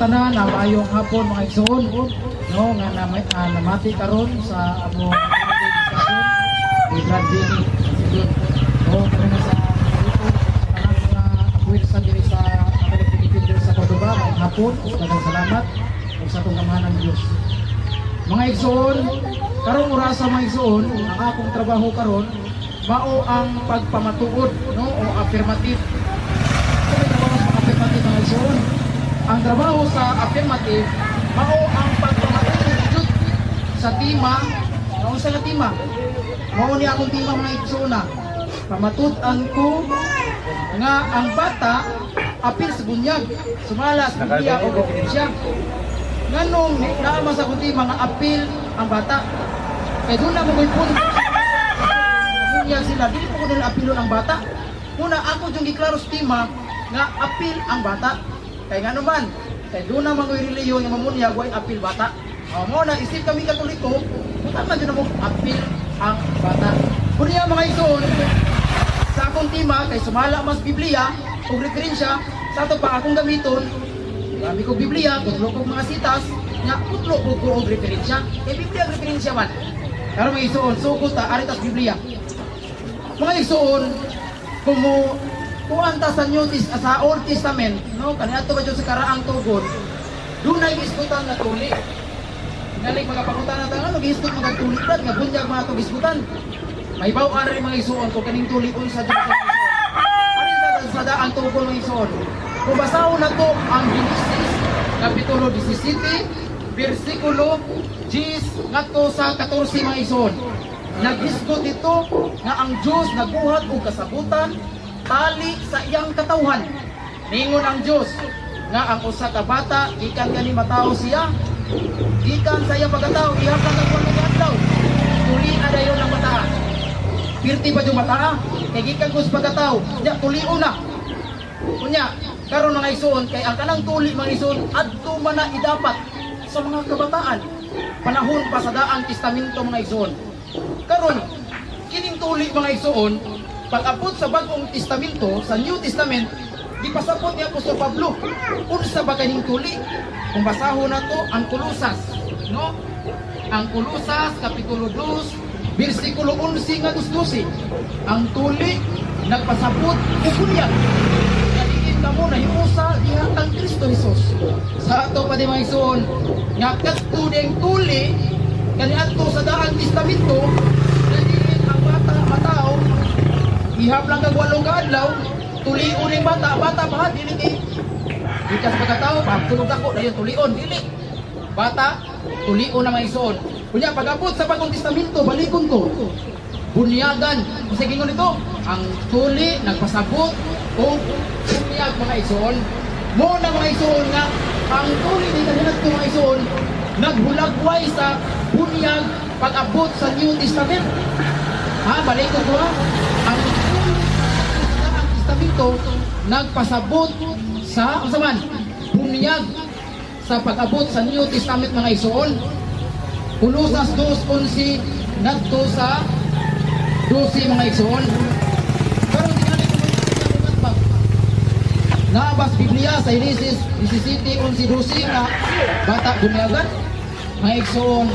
tanan na maayong hapon mga igsoon no nga namati karon sa among Brad Dini no kami sa apuit sa diri sa Pilipinas sa Cordoba maayong hapon daghang salamat sa atong gamahan ng Dios. Mga igsoon, karong oras sa mga igsoon, ang akong trabaho karon mao ang pagpamatuod no o affirmative. Mga igsoon, ang trabaho sa affirmative mao ang pagpamatuod sa tima. Ano sa tima? Mao ni akong tima mga igsoon na pamatud-an ko nga ang bata apil sa bunyag, sumalas Biblia o Biblia. Nganong naama sa kundi mga apil ang bata. Kaya doon na mga ipon. Bunyag sila, dili po ko nila apilon ang bata. Muna ako yung giklaro sa tima nga apil ang bata. Kaya nga naman, kaya doon na mga reliyon nga mamunyag way apil bata. Mo na isip kami Katoliko, tama din mo apil ang bata. Kunya mga igsoon, sa akong tima kay sumala mas Biblia o referensya sa ato pa akong gamiton. Marami ko Biblia, kutlo ko mga sitas, nga kutlo ko referensya. Biblia ang referensya man. Pero mga igsoon, sukot ta aritas Biblia. Mga igsoon, kuan ta sa sa Old Testament, no, kaniadto ba sa karaang tugon, dunay gisgutan nga tuli. Nalik magapakutan natin, ano gisgot mga tuli brad nga bunyag mga to gisgutan. May baw ari mga igsoon ko kaning tuli unsa dito sa igsoon. Ari sa daang tugon mga igsoon. Kung basahon na to ang Genesis Kapitulo 17 versikulo 10 ngadto sa 14 mga igsoon. Naghisgot ito nga ang Diyos nagbuhat og kasabutan tali sa iyang katawhan. Ningon ang Diyos nga ang usa ka bata gikan kani matawo siya. Gikan sa iyang pagkatao ihapon ang kuno adlaw. Tuli adayon ang bata. Pirti pa yung bata kay gikan ko sa pagkatao. Ya tulion na. Kunya karon mga igsoon kay ang kanang tuli mga igsoon adto man na idapat sa mga kabataan panahon pa sa daang testamento mga igsoon. Karon kining tuli mga igsoon pag-abot sa bagong testamento sa New Testament gipasabot ni Apostol Pablo unsa ba kaning tuli. Kung basahon nato ang Kolosas no, ang Kolosas kapitulo 2 bersikulo 11 nga 12 ang tuli nagpasabot og bunyag kamo na hiusa ihatang Kristo Jesus. Sa ato pa di mga igsoon nga kadto ding tuli kaniadto sa daang testamento nadiin ang bata matao ihap lang kag 8 ka adlaw tulion ning bata pa dili kay ikas pagkatao pagtulog ako dayon tulion dili bata tulion na mga igsoon. Kunya pag-abot sa bagong testamento balikon ko bunyagan kasi gingon ito ang tuli nagpasabot o bunyag mga igsoon. Mo na mga igsoon nga ang tuli ni kanila mga igsoon naghulagway sa bunyag pag-abot sa New Testament. Balik ko ang tuli sa testamento nagpasabot sa usaman bunyag sa pag-abot sa New Testament mga igsoon. Kolosas 2:11 ngadto sa 12 mga igsoon. Karon tingali ko nabas Biblia sa Genesis 17:11-12 na bata bunyagan mga igsoon.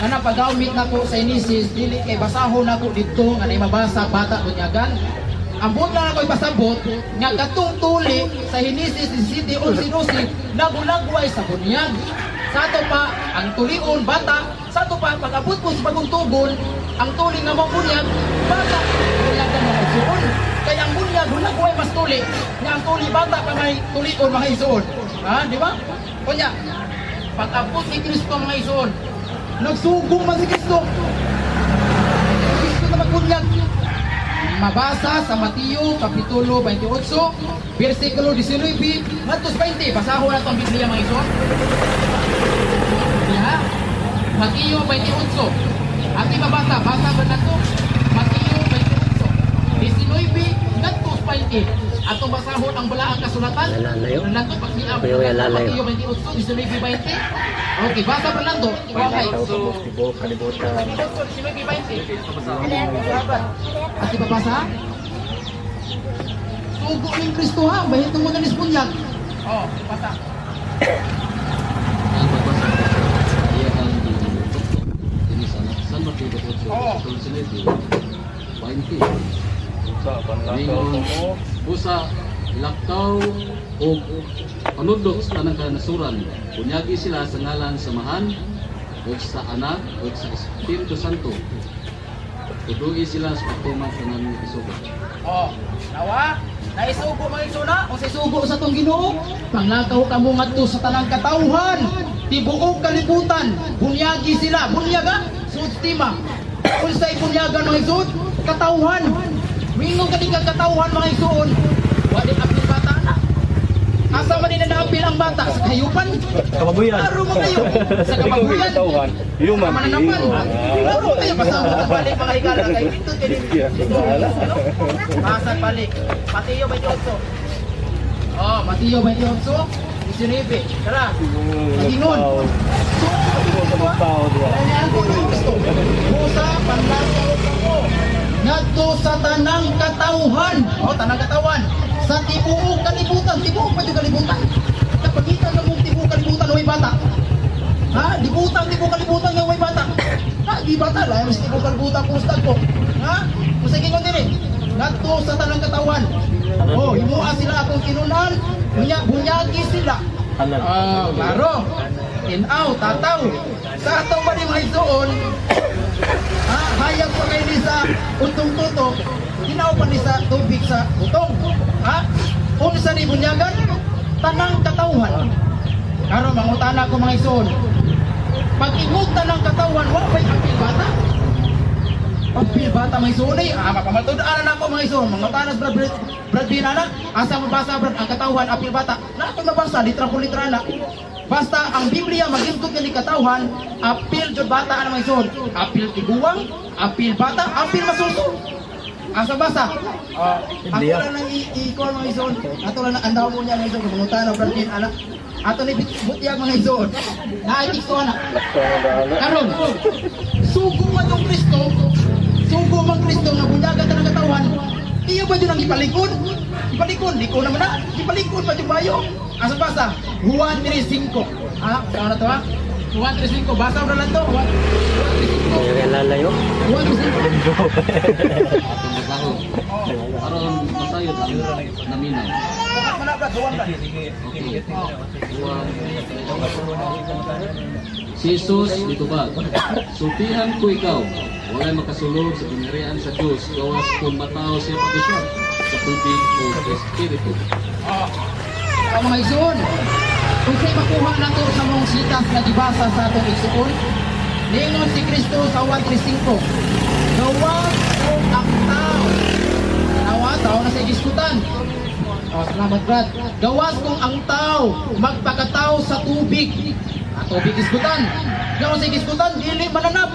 Ana pag-awmit nako sa Genesis dili kay basahon nako didto nga nay mabasa bata bunyagan. Ang buot lang ako ipasabot nga katong tuli sa Genesis 17:11-12 nagulagway sa bunyag. Sa ato pa ang tulion bata, sa ato pa pag-abot ko sa bagong tugon ang tuli nga mao bunyag bata bunyagan mga igsoon. Kaya ang bunyag hulagway mas tuli nga ang tuli bata pa may tulion mga igsoon. Di ba? Kunya pag-abot ni Kristo mga igsoon nagsugong man si Kristo. Kristo na magbunyag. Mabasa sa Mateo kapitulo 28 versikulo 19 ngadto 20 basahon nato ang Biblia mga igsoon. Mateo 28. Ati mabasa, basa ba nato? Mateo 28. 19 ngadto 20. Ato basahon ang balaang kasulatan. Nandito pagsiam. Mateo 28, 19, 20. Okay, basa pa lang do. Okay. Kalibutan. 19, 20. Ati babasa? Tugo ng Kristo ha, bahit mo na nispunyag. Basa. Busa laktaw o panudlok sa tanang kanasuran. Bunyagi sila sa ngalan samahan o sa anak o sa Espiritu Santo. Tudui sila sa pagtuman sa namin isugo. Oh, nawa, naisugo mga isuna, o sa isugo sa tong Ginoo, panglakaw ka mo ngadto sa tanang katawhan, tibuok kalibutan, bunyagi sila, bunyaga, sustima. Kung sa ibunyagan mga isud, katawhan, mingong kanikang katawhan mga isuon, wali apil bata na. Asa man nila naapil ang bata sa kayupan? Kababuyan. Laro mo kayo sa kababuyan. Human. Mananapan. Laro kayo pasama sa balik mga higala kay dito dito. Pasag balik. Mateo 28. Oh, Mateo 28. 19. Tara. Magingon. Kailangan ko ng gusto. Musa, panlakaw ko. Ngadto sa tanang katawhan. Oh, tanang katawhan. Sa tibuok kalibutan, tibuok pa yung kalibutan. Kapagitan ng mong tibuok kalibutan, huwag bata. Ha? Tibuok kalibutan ng huwag bata. Ha? Di bata, lang mas tibuok kalibutan kung stag ko. Ha? Kung sa gingon din eh. Ngadto sa tanang katawan. Oh, himua sila akong kinunan. Bunyagi sila. Oh, klaro. Tinaw, tataw. Sa atong ba ni mga isuon, ha? Hayag pa kayo ni sa utong tutok. Ginaw pa ni sa tubig sa utong. Ha? Unsa ni bunyagan? Tanang katawhan. Karon mangutana ko mga isuon. Pag imog tanang katawhan, wa pa'y apil bata. Apil bata mga isuon ay mapamatud-anan na ako mga isuon. Mangutanas Brad Binana, asa mabasa Brad ang katawhan apil bata. Na ako mabasa litra po litra na. Basta ang Biblia magintog ni katawhan, apil jud bata ang mga isuon. Apil tiguwang, apil bata, apil masulso. Asa basa? Ako lang nang i-call mga ison. Ato lang andaw mo niya mga ison. Kamungutan na Brandin anak. Ato ni butyag mga ison. Naikik ko anak. Karon, sugo man yung Kristo. Sugo man Kristo na bunyagan ka ng katawan. Iyo ba yun ang ipalikod? Ipalikod, di ko naman na. Ipalikod ba yung bayo? Asa basa? Juan 3.5. Saan na to ha? Juan 3.5. Basa mo na lang to. Juan 3.5. Lalayo. Juan 3.5. Atong masaho. Aron masayod ang naminaw. Okay. Si Jesus dito ba? Sultihan ko ikaw. Walay makasulog sa pinirian sa Diyos. Gawas kung matao siya pag-isya sa tubig o espiritu. Ang mga isuon, kung sa'y makuha na to sa mong sitas na gibasa sa atong isuon, ningon si Kristo sa 1.3.5, gawas kung ang tao, tao na sa igiskutan. Salamat Brad. Gawas kung ang tao, magpakatao sa tubig. Tubig iskutan. Gawas sa igiskutan, dili mananap.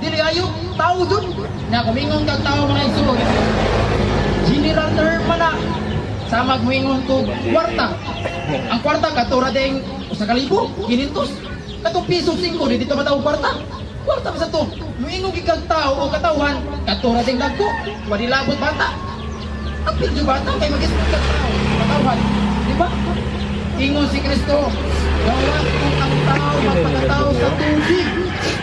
Dili ayo, tao dun. Na kumingon kag tao mga isuon. General term man na. Sa magmingon ko kwarta. Ang kwarta katura ding sa kalibo, 500. Katong piso 5 di dito mataw kwarta. Kwarta pa sa to. Muingon gigag tao o katawan, katura ding dagko. Wadi labot bata. Ang pilyo bata kay mag-isip kag tao, katawan. Di ba? Ingon si Kristo. Gawas kung ang tao magpakatao sa tubig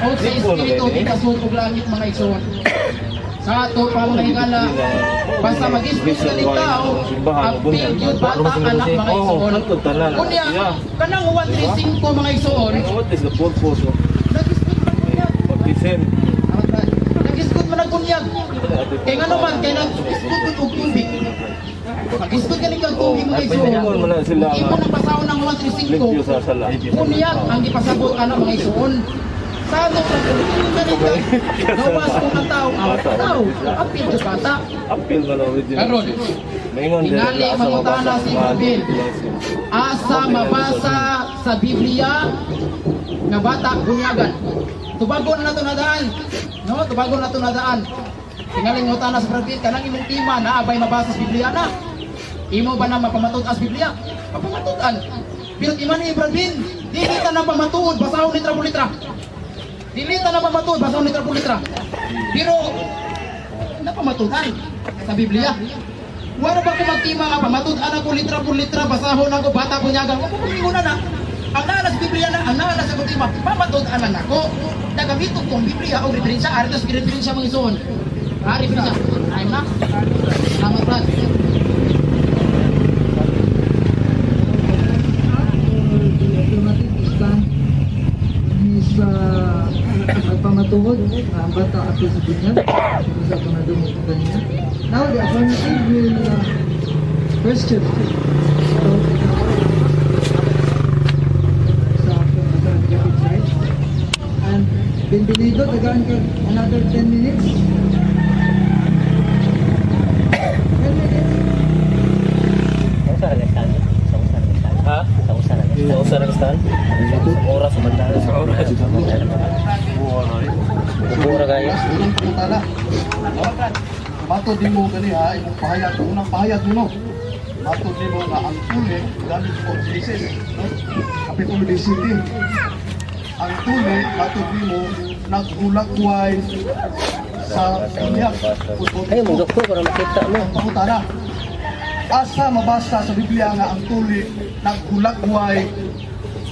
o sa espiritu di kasud og langit mga isuon. Sa ato pa mga higala, basta mag-isip ka ni tao, apil yung bata anak mga isuon. Kunya, kanang 135 mga isuon, What is the purpose of nag-isip man kunyag. baptism? Nag-isip man kunyag. Kaya nga naman, kaya nag-isip og tubig. Mag-isip ka ni kang tubig mga isuon. Pingon mo na sila Imo nga nang pasahon ng ligyo 135. sa sala. Kunyag ang ipasabot ano mga isuon. Sa ano lang gawas kung ang tao, apil yung bata. Apil man original. Karon, Maingon din tingali asa mangutana mabasa si sa Ruben. Asa mabasa sa Biblia nga bata bunyagan. Tubagon na to nadaan. No, tubagon na to nadaan. Tingali ngutana sa Ruben kanang imong tima na abay mabasa sa Biblia na. Imo ba na mapamatud as Biblia? Mapamatudan. Pero iman ni Ruben, dili ta na pamatuod basahon litra por litra. Dili ta na pamatuod basahon litra por litra. Pero napamatudan sa Biblia. Wala ba ko magtima nga pamatudan ako litra por litra basahon ako bata bunyagan. Wa ko ingon na. Ang nalas Biblia na, ang nalas sa kutima, pamatudan lang ako. Nagamito kong Biblia o referensya, aritos referensya mga isuon. Referensya. Ay na. Salamat Brad. tungod ang bata ato sa bunyag usa pa na dumog ko kanina. Now the affirmative will question sa akong negative side, and Benvenido tagaan ka another 10 minutes. 10 minutes. Ha? Sa usa na stand? Oras sa banda. Sa oras. Buora kaya. Unang pangutana. Matod din mo gani ha, imong pahayag, unang pahayag mo no. Matod din mo nga ang tuli, gamit po Jesus, no? Kapitulo 17. Ang tuli, matod din mo, naghulakway sa bunyak. Ay, mo doktor para makita mo. Ang pangutana. Asa mabasa sa Biblia nga ang tuli, naghulakway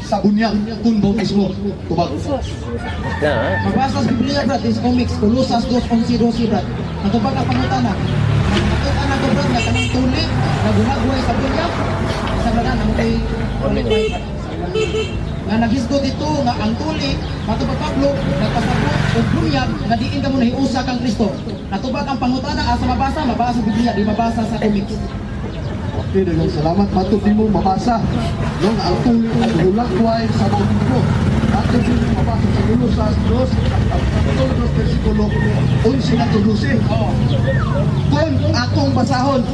sa bunyak kung bautismo. Tubag. Na. Mabasa sa Biblia, brad, is comics, Colosas 2:11-12, brad. Ang tubag ang pangutana. Nakita na ko, brad, nga kanang tuli, naghulagway sa bunyak. Sa brad, ang kay nga nagisgo dito nga ang tuli, matubag Pablo, nagpasabot o bunyak, nga diin ka mo nahiusa kang Kristo. Natubag ang pangutana, asa mabasa? Mabasa sa Biblia, di mabasa sa comics. Okay, dagang salamat. Matod din mo mabasa no, ang tuli at hulakway sa bautismo. Matod din mo mabasa sa Colosas 2, versikulo 11 na 12. Kung atong basahon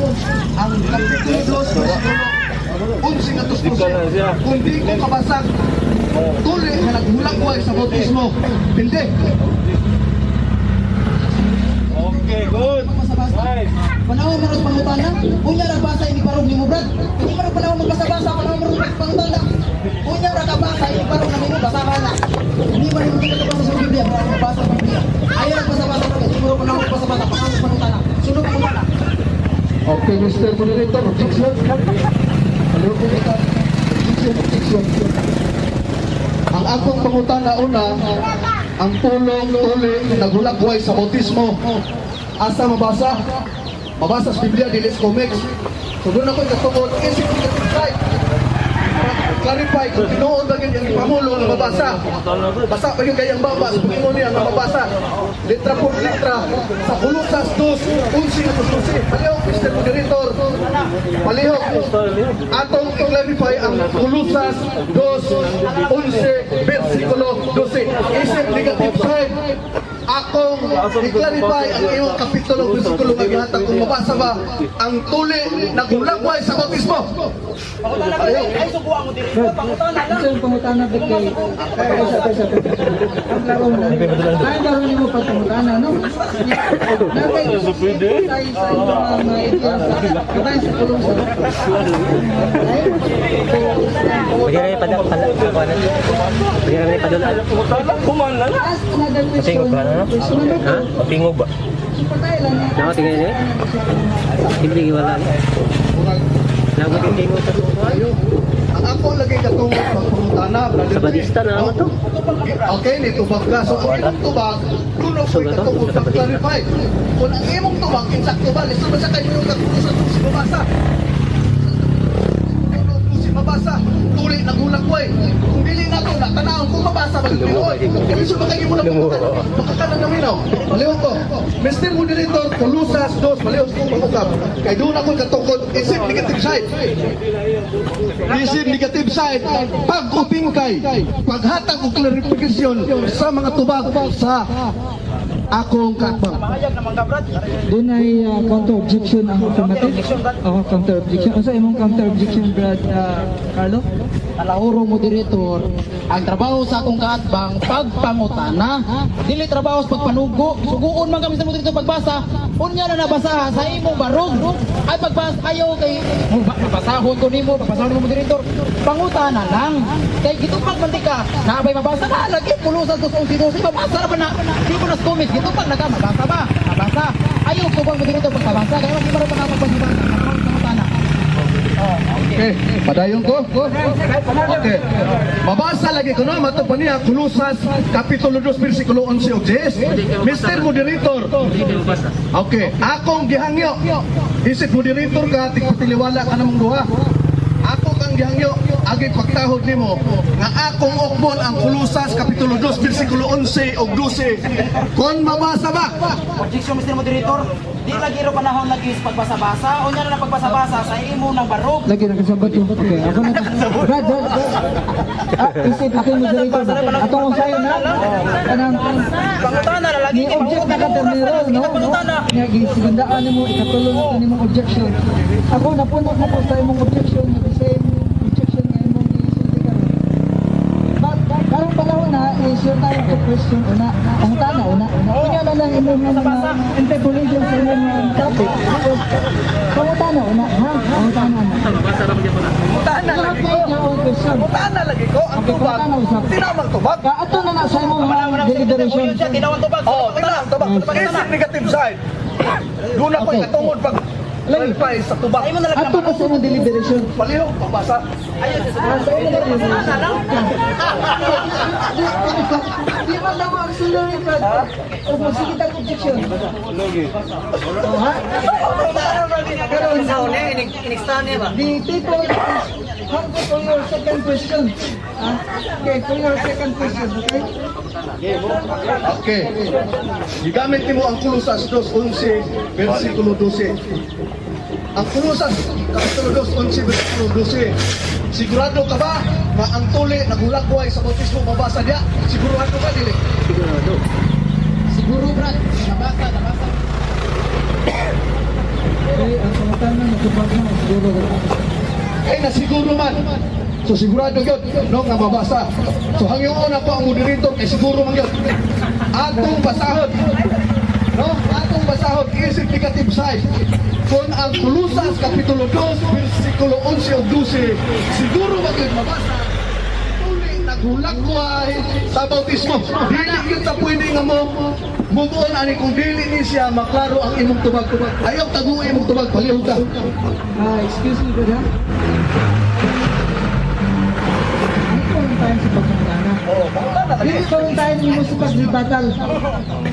ang kapitulo 2, versikulo 11 na 12. Kung di ko mabasa tuli na naghulakway sa bautismo, hindi. Okay, good. Nice. Panahon mo rin pangutana, unya na basa ini parong ni mo, brad. Hindi mo rin panahon magbasa-basa, panahon mo rin pangutana. Unya na kabasa ini parong na mo, basahan na. Hindi mo rin magbasa sa Biblia, brad, magbasa sa Biblia. Ayaw magbasa-basa, brad, hindi mo rin panahon magbasa-basa, panahon pangutana. Sunod pangutana. Okay, Mr. Moderator, objection. Hello, Moderator. Objection. Ang akong pangutana una, ang tulong tuli naghulagway sa bautismo. Asa mabasa? Mabasa sa Biblia, dili sa comics. So doon ako ikatungod, isip ko right. Clarify kung tinuod ba yung pamulo na mabasa. Basa pa yung kayang babas, kung ino niya na mabasa. Litra por litra, sa Colosas 2, 11 na 12. Palihok, Mr. Moderator. Palihok. Atong i-clarify ang Colosas 2, 11, versikulo 12. Isip negative side. Akong i-clarify ang iyong kapitulo versikulo nga gihatag kung mabasa ba ang tuli naghulagway sa bautismo. Ay, subuan mo diri. Pangutana lang. Ito yung pangutana ba kay... Ang laro na. Ay, laro niyo mo pagpangutana, no? Nakay, tayo sa mga ideas. Tayo sa kulong sa... Bigyan na padala pala. Bigyan na padala. Kumanan. Ask another question. Question number 2. Ha? Mapingog ba? Patay lang. Nakatingin niya? Hindi wala. Nakatingin ko. Ang ako lagi katong pagpangutana, brother. Sa Batista na ako to. Okay, nito bagka. So, ang imong tubag, doon ako katong pag-clarify. Kung ang imong tubag, insakto ba, listo ba sa kayo yung katulong sa tusi mabasa? Tusi mabasa, tuli, nagulakway. Kung dili na ito, natanahon, kung mabasa ba yung pinuot? Kamiso ba kayo muna pagkakana? Makakanan na minaw. Malihog ko. Mr. Moderator, Colosas 2, malihog ko pagkakap. Kaya doon ako katungkod, isip negative side. Isip negative side, pag-upingkay, paghatag o klarifikasyon sa mga tubag sa akong katbang. Doon ay counter objection ang affirmative. Oo, counter objection. Ano sa imong counter objection, Brad Carlo? Alauro Moderator, ang trabaho sa akong kaatbang pagpangutana, dili trabaho sa pagpanugo. Suguon man kami sa Moderator pagbasa, unya na nabasa sa imong barog. Ay pagbasa ayaw kay mabasahon ko nimo, pagbasahon mo Moderator. Pangutana lang. Kay gitupag man ka, naabay mabasa na lagi Colosas 2:11, mabasa na ba na? Di ko na comment, gitupag na ka, mabasa ba? Mabasa. Ayaw ko bang Moderator pagkabasa, kaya hindi mo rin pagkabasa. Pangutana. Okay, padayon ko. Okay. Mabasa lagi ko na mato pa niya Colosas kapitulo 2 bersikulo 11 og 10. Mr. Moderator. Okay, akong gihangyo. Isip moderator ka tigpatiliwala ka namong duha. Ako kang gihangyo agi pagtahod nimo nga akong okbon ang Kulusas Kapitulo 2 bersikulo 11 o 12. Kon mabasa ba? Objection, Mr. Moderator. Di lagi ro panahon lagi pagbasa-basa o nya na pagbasa-basa sa imo ng barog. Lagi na kasabat yung okay. Ako na. Brad. Isip ito yung moderator. Ato kung sa'yo na. Kanang Pangutana na lagi ni object na katernero, no? Nga gisigandaan mo ikatulong ito ni mong objection. Ako napuno na po sa imong objection, the same objection nga imong gisulti ka. Karong panahon na is your time to question una. Pangutana una. Kunya na lang imong mga interpolation sa imong topic. Pangutana una, ha? Pangutana na. Putana lagi ko. Putana lagi ko. Ang tubag. Tinamang tubag. Ato na na sa imong mga deliberation. Tinawang tubag. Oh, tinamang tubag. Isip negative side. Doon ako ikatungod pag verify sa tubag. Ato na sa imong deliberation. Palihog, pabasa. Di ba na mo auxiliary Brad? O magsigit ang objection. O ha? Pero the people is hungry for your second question. Ha? Okay, for your second question, okay? Okay. Gigamit mo ang Kulusas 2:11 bersikulo 12. Ang Kulusas Kapitulo 2:11 bersikulo 12. Sigurado ka ba na ang tuli nagulagway sa bautismo mabasa niya? Sigurado ka dili? Siguro, Brad. Nabasa. Okay, ang pangutana natupag na siguro. Ay nasiguro man. So sigurado yun, no, nga mabasa. So hanggang una po ang moderator kay siguro man yun. Atong basahon. No? Atong basahon, isip negative side. Kung ang Kulusas Kapitulo 2, bersikulo 11 o 12, siguro ba yun mabasa? Tuli, nagulakway sa bautismo. Dili yun sa pwede nga mo, move on, ani kung dili ni siya, maklaro ang imong tubag-tubag. Ayaw taguin imong tubag, palihog ka. Excuse me, Brad, ha? Dito ang time sa pagkakana. Dili pa ang time ni mo sa pagbatal.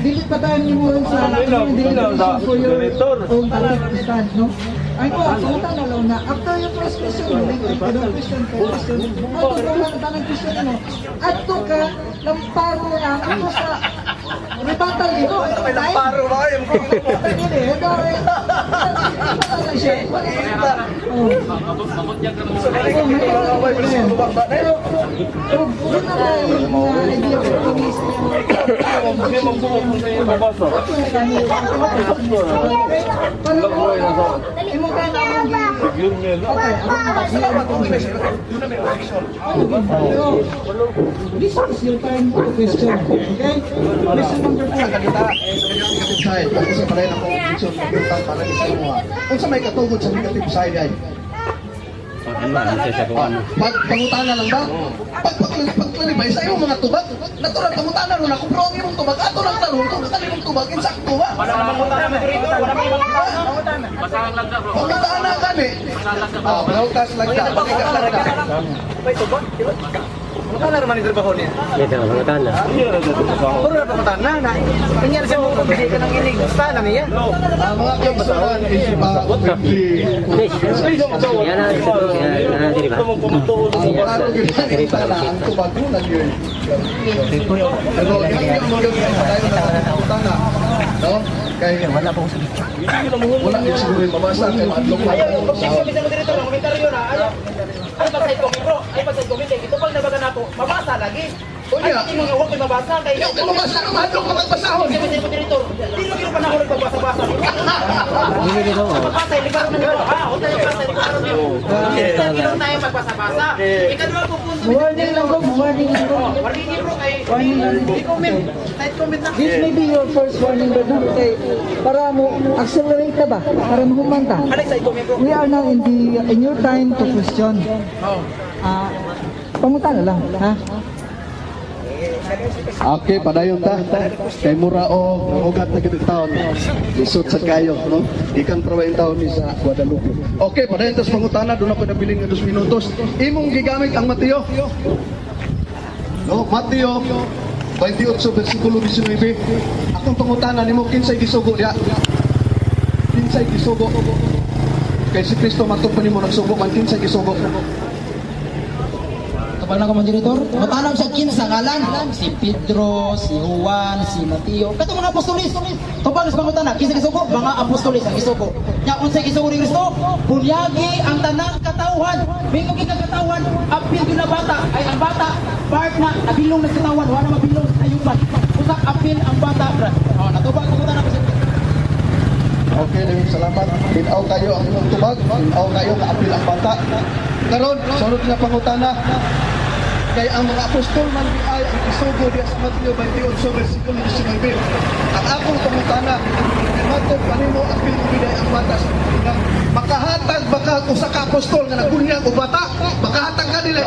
Dili pa time ni mo rin sa deliberation for your own topic to stand, no? Ay ko, ang na lang na, after your first question, related to the question, ato ka lang tanang question mo, ato ka, lamparo na, ako sa rebuttal dito. May lamparo ba kayo? Hindi, ito ay, lang siya. Pero, doon na ba yung mga idea of optimist? Imong ka naman this is your time to question, okay? Question number 4. Negative side. Ako sa palay na conviction para sa imo. Kung sa may katugod sa negative side ay pangutana lang ba? Paglalibay sa iyong mga tubag, natural pangutana nun ako, pero ang iyong tubag, ato lang tanong kung kanimong tubag, insakto ba? Pangutana ka ni. Malautas lang ka. Dito, pangutana. Mga kabasahan, isip ako, Yan na, di ba? ang tubag mo na yun. Pero yung mga pangutana, no? Kaya wala po sa wala din siguro yung mabasa kaya maadlong pa Ito pag nabaga na to, mabasa lagi. O niya, Hindi mo nga huwag may mabasa. Kaya yung mabasa ka maadlong ka magbasahon. Mr. Moderator, di mo ginawa panahon nagbabasa-basa. Magbasa, libaro na nito. Ha? O tayo basa, libaro na nito. Hindi lang tayo magbasa-basa. Ikaduha po punto. Warning lang bro, warning lang bro. Warning niyo bro kay... Hindi comment. Type comment na. This may be your first warning bro, okay? Para mo accelerate ka ba? Para mahumanta. Ano sa comment bro? We are now in your time to question. Pamuta na lang, ha? Okay, padayon ta. Kay mura o ugat na gid taon. Isot sa kayo, no? Ikan trabaho taon ni sa Guadalupe. Okay, padayon ta sa pangutana, doon ako nabiling nga 2 minutos. Imong gigamit ang Mateo. No, Mateo 28 bersikulo 19. Akong pangutana nimo kinsay gisugo diha? Kinsay gisugo? Kay si Kristo matong pa nimo nagsugo man kinsay gisugo? Pag na ko moderator, matanam siya kinsa ngalan. Si Pedro, si Juan, si Mateo. Kato mga apostolis. Tupag sa pangutana, kinsa gisugo? Mga apostolis ang gisugo. Nya unsay gisugo ni Kristo? Bunyagi ang tanang katawhan. Mingo kay katawhan, apil gyud na bata. Ay ang bata part na nabilong na sa katawan, wala mabilong sa ayuban. Usa apil ang bata, brad. Oh, natubag ko na kasi. Okay, Lewin, salamat. Binaw kayo ang inyong tubag. Binaw kayo kaapil ang bata. Karon, sunod na pangutana. Kay ang mga apostol man di ay ang isugo di sa Mateo 28 versikulo 19. Ang akong pangutana, kay matod panimo apil mo biday ang bata sa Pilipinas. Makahatag baka usa ka apostol nga nagunyag og bata, makahatag ka dili.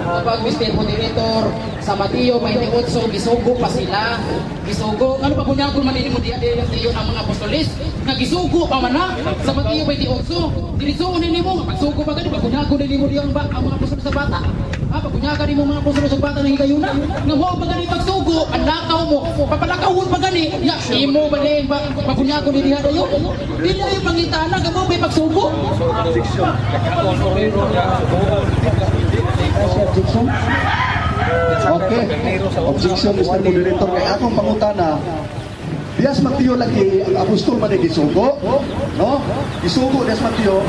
Kapag Mr. Moderator, sa Mateo 28, gisugo pa sila. Gisugo, ano pa kunyagol man mo diya yung ang mga apostolis? Nga gisugo pa man na sa Mateo 28. Dilisugo nini mo, pagsugo pa gani, pagkunyago nini mo diya ang mga apostolis sa bata. Pagkunyaga nini mo mga apostolis sa bata na higayuna. Nga mo pa gani pagsugo, ang lakaw mo, papalakawon pa gani. Ya, imo ba ni pagkunyago nini hadayo? Dili ay pangitana, gamo may pagsugo. Okay. Objection, Mr. Moderator. Kay akong pangutana, Dias Mateo lagi ang apostol man ay gisugo, no? Gisugo Dias Mateo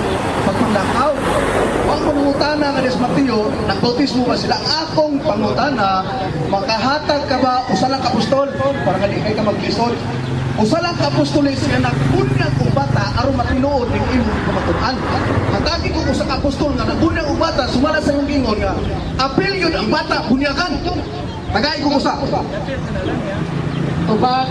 pagkunlakaw. Ang pangutana nga Dias Mateo, nagbautismo ba sila? Akong pangutana, makahatag ka ba usa lang ka apostol para nga di kay ka maglisod? Usa lang ka apostolis nga nagbunyag og bata aron matinuod ning imong pamatuan. Hatagi ko usa ka apostol nga nagbunyag og bata sumala sa imong gingon nga apil yun ang bata bunyagan. Tagay ko usa. Tubag,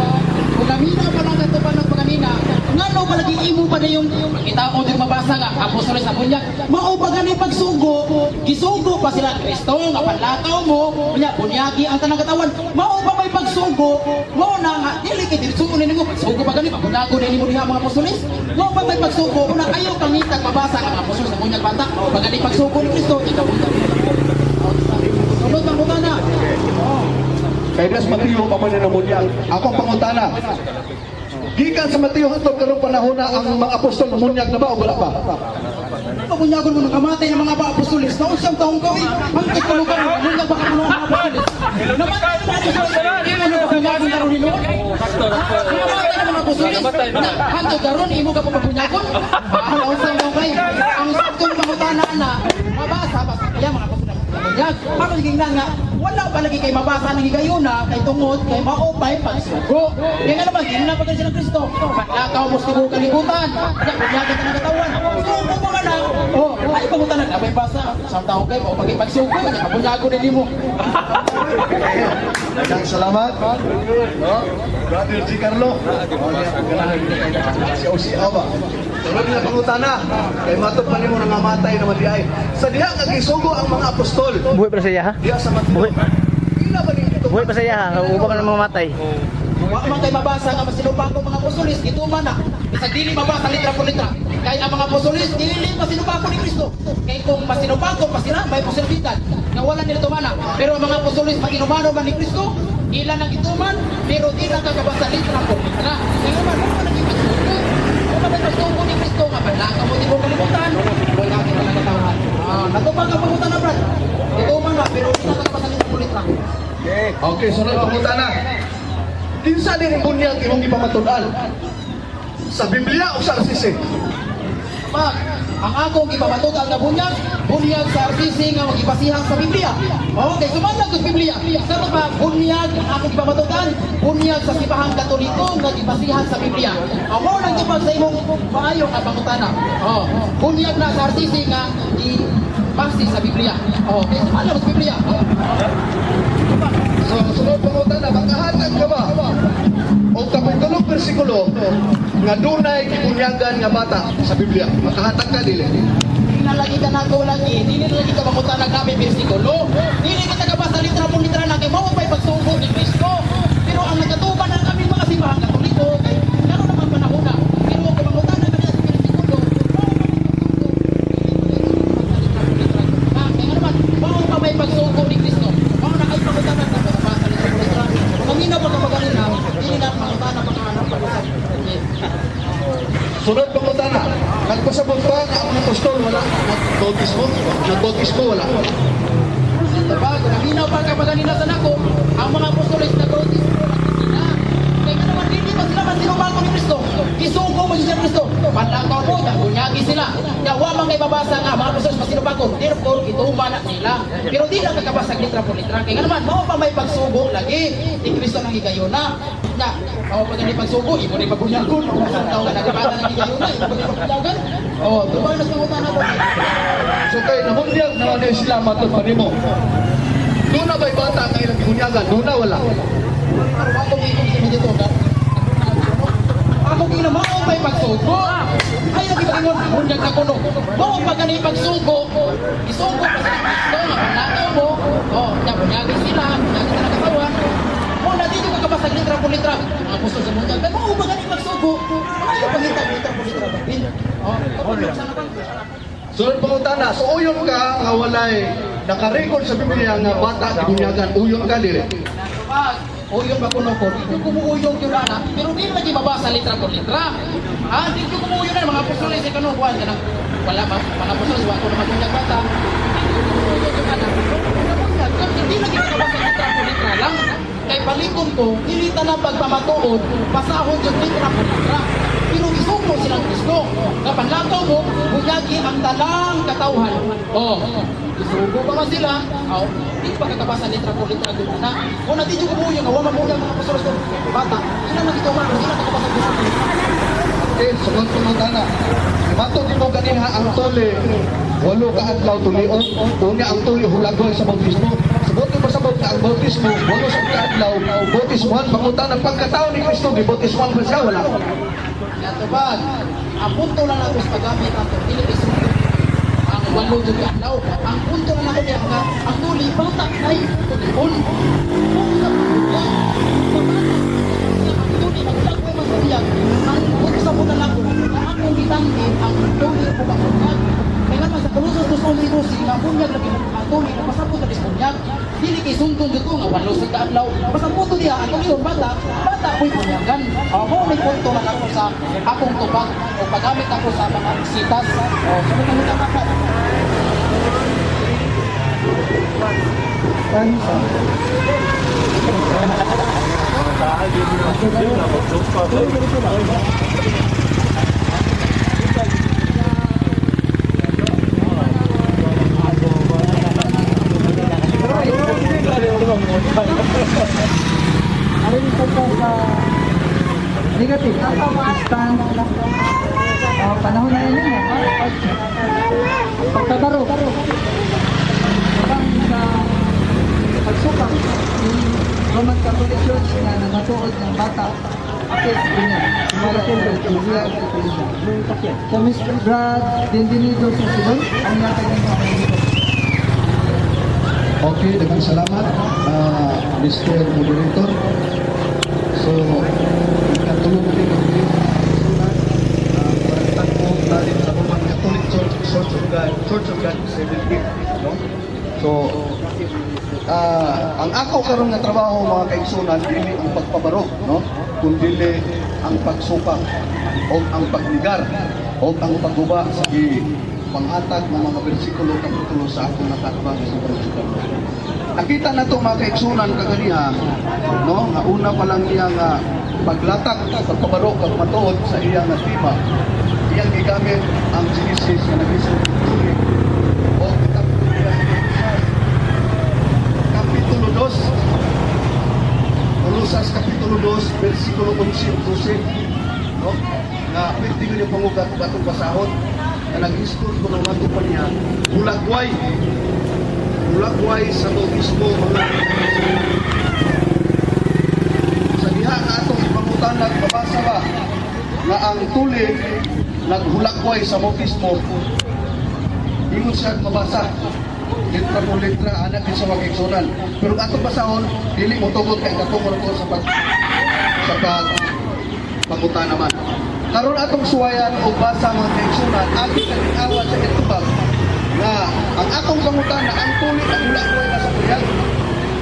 kung namina pa lang ito pa ng panganina, nga no palagi imo pa na yung kita mo din mabasa nga, apostoles sa bunyag, mao pa gani pagsugo, gisugo pa sila Kristo, nga panlakaw mo, bunyagi ang tanang katawan, mao pa may pagsugo, mao na nga, dili kay dirsugo nini mo, pagsugo pa gani, pagbunago nini mo diha mga apostoles, mao pa may pagsugo, una ayaw pangitag mabasa ang apostoles sa bunyag bata, pag gani pagsugo ni Kristo, ikaw bunyag. Sunod ang butana. Kay Dias Mateo pa man namunyag. Akong pangutana. Gikan sa Mateo hangtod karong panahon na ang mga apostol namunyag na ba o wala pa? Pabunyagon mo ng kamatay ng mga apostolis. Noon siyang taong gawin, hanggang kulugan mo, bunyag baka mo ng mga apostolis. Namatay ng mga apostolis, imo na pabunyagon na rin nilo? Namatay ng mga apostolis, hanggang karon, imo ka pa pabunyagon? Noon siyang taong gawin, ang saktong pangutana na, mabasa, basta kaya mga apostolis. Bunyag, ako naging lang nga, wala pa lagi kay mabasa ng higayuna, kay tungod, kay maupay, pagsugo. Kaya nga naman, hindi na pagkain siya ng Kristo. Patlakaw mo sa kalibutan, kaya bunyagan ka ng katawan. Sugo mo ka lang. Ay, pangutan na, may basa. Isang taong kayo, pagsugo, kaya bunyago din mo. Daghang salamat. No? Brother G. Carlo. Si Osi Awa. Sunod na pangutana. Kay matod pa nimo nga matay na madiay. Sa diha nga gisugo ang mga apostol. Buhay pa sa iya ha? Diha sa Mateo. Buhay. Ila ba dito? Buhay pa sa iya ha? Uba ka ng mga matay. Wa man kay mabasa nga masinupang ko mga apostolis, ito man na. Bisag dili mabasa litra por litra. Kay ang mga apostolis dili masinupang ko ni Kristo. Kay kung masinupang ko pa sila may posibilidad nga wala nila tumana. Pero ang mga apostolis maginumano man ni Kristo, ilan ang ituman, pero di lang kakabasa litra por litra. Kaya man mo naging pagsugo. Kung pagsugo ni Kristo nga balaka mo di mo kalimutan, wala ka na nagatawahan. Natupag ang pangutan na brad. Ito man na pero di lang kakabasa litra por litra. Okay, sunod pangutana. Kinsa din ang bunyag imong ipamatudan? Sa Biblia o sa RCC? Pag ang akong ipamatugal na bunyag sa RCC nga magipasihang sa Biblia. Okay, sumanag sa Biblia. Sa ba bunyag ang akong ipamatugal, bunyag sa Simbahan Katoliko nga gipasihang sa Biblia. Ang mo nang tupag sa imong paayong nga pangutana. Bunyag na sa RCC nga ipasi sa Biblia. Okay, sumanag sa Biblia. So, sunod pangutana, makahatag ka ba? O kapitulong bersikulo nga dunay bunyagan nga bata sa Biblia. Makahatag ka dili. Hindi na lagi ka nako lagi. Hindi na lagi ka makutana kami bersikulo. Hindi kita kabasa litra po litra na kay mao pa'y pagsugo ni Kristo. Pero ang nagatuban ng kami mga simbahan Katoliko, kay karon naman panahon na. Pero kung makutana ka sa bersikulo, kaya naman, mao pa may pagsugo ni Kristo. Mao na ay makutana ka sa kabasa litra po litra. Kung hindi na pagkabagaling na, hindi na makutana pagkahanap pag-usap. Sunod pangutana, nagpasabot ba nga ang apostol wala? Nagbautismo? Nagbautismo wala? Kaya nga naman, mao pa may pagsugo lagi. Ni Kristo nang higayuna. Na, mao pa gani pagsugo, imo ni pagbunyagod. Daw nga nagabata nang higayuna, imo ni pagbunyagan. Oh, tubay na singutan ako. So kay namundiag na ano sila matod pa nimo. Doon na ba'y bata ang ilang bunyagan? Doon na wala. Pero ako ikong sa medyo to, ako ginamao may pagsugo. Ay, nakikingon, bunyag na kuno. Mao pa gani pagsugo, isugo pa sa Kristo, napanakaw mo. Oh, bunyagin sila, bunyagin na nakatawan. Oh, na dito kakabasag litra po litra. Mga gusto sa bunyag, mao pa gani pagsugo. Ay, pangita litra po litra. Oh, sana kang Sunod pangutana, so uyon ka nga walay naka-record sa Biblia nga bata di bunyagan, uyon ka dire. pag uyong ba kuno ko, hindi ko umuuyong yung anak, pero hindi lagi mabasa litra por litra. Hindi ko umuuyong na, mga apostoles sa kanukuhan, wala ba, mga apostoles, wala ko na mabunyag bata, hindi ko umuuyong yung anak, hindi lagi mabasa litra por litra lang. Kay palikon ko, hilita na pagpamatuod, pasahod yung litra por litra. Pero isuko silang Kristo. Kapag lakaw mo, bunyagi ang talang katauhan. Isuko pa man sila, hindi pa kakabasa litra por litra doon na. O na di yung umuyo, nawa mabunyag mga pasuros ko. Bata, ilan na ito man, ilan kakabasa litra por litra. Okay, sunod pangutana. Matod mo kanina ang tuli, walo ka adlaw tulion, unya ang tuli hulagon sa bautismo. Sabot mo pasabot na ang bautismo, walo sa adlaw, bautismohan, pangutana pagkatao ni Kristo, gibautismohan pa siya, wala. Yato ba, ang punto lang natin sa paggamit ang dili isuko. Ang walo yung adlaw, ang punto lang natin nga, ang tuli, bata ay tulion. Kung sa pagkakita, ang tuli, maglakoy magbunyag, ang buksa mo na lang ko, na akong bitangin, ang tuli ko magbunyag. Kaya nga sa kalusot dos omnibus, nga bunyag lagi ang tuli, napasapot na disbunyag. Dili kay suntong dito nga walo sa adlaw. Basta punto diya, ang tulion bata ko'y bunyagan. Mo may punto lang ako sa akong tubag o paggamit ako sa mga sitas. Sunod na muna ka. Ano yung sa negative stand panahon na yun pagkabaro habang sa pagsukang yung Roman Catholic Church na namatuod ng bata okay, ganyan so Mr. Brad Dindinido sa Sidon ang natag ng mga Okay, daghang salamat, Mr. Moderator. So, katulong din ang pagtatapos natin sa Roman Catholic Church of God, Seventh Day, no? So, ang ako karon nga trabaho mga kaigsunan, dili ang pagpabaro, no? Kundi ang pagsupang o ang pagligar o ang pagguba sa panghatag ng mga bersikulo kapitulo sa akong natatbang sa Panginoon. Nakita na ito mga kaigsunan kaganiha, no? Nga una pa lang niya nga paglatak, pagpabaro, pagmatuod sa iyang natima. Iyang gigamit ang Genesis na nag-isang tuloy o Kapitulo 2, Kolosas Kapitulo 2, versikulo 11 o 12, no? Nga pwede ko yung pangugat o atong basahon na nag-iskot ko ng nato pa niya, bulagway sa bautismo mga sa diha nga atong ipamutan nagbabasa ba nga ang tuli naghulagway sa bautismo ingon siya mabasa litra po litra anak din sa mga igsunan pero atong basahon dili mo tugot kay katungkol ko sa pamutan naman karon atong suwayan o basa mga kaigsunan ating kalingawan sa itubag nga ang atong pangutana ang tuli naghulagway na sa bunyag.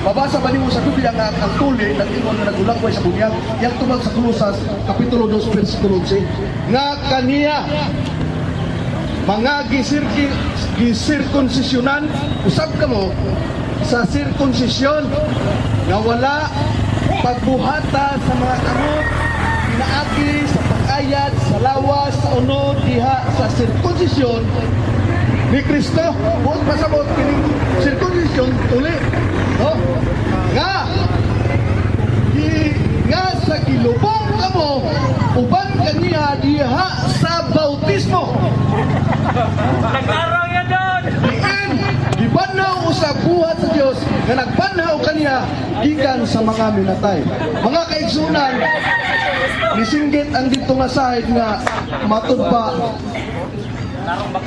Mabasa ba nimo sa Biblia nga ang tuli nag-ingon na naghulagway sa bunyag? Yang tubag sa Kolosas Kapitulo 2 versikulo 11 nga kaniya mga gisirkunsisyonan usab kamo sa sirkunsisyon nga wala pagbuhata sa mga kamot pinaagi sa pag-ayat sa lawas sa unod diha sa sirkunsisyon ni Kristo buot pasabot kining sirkunsisyon tuli no niya gikan sa mga minatay. Mga kaigsunan, nisinggit ang dito nga sahid nga matud pa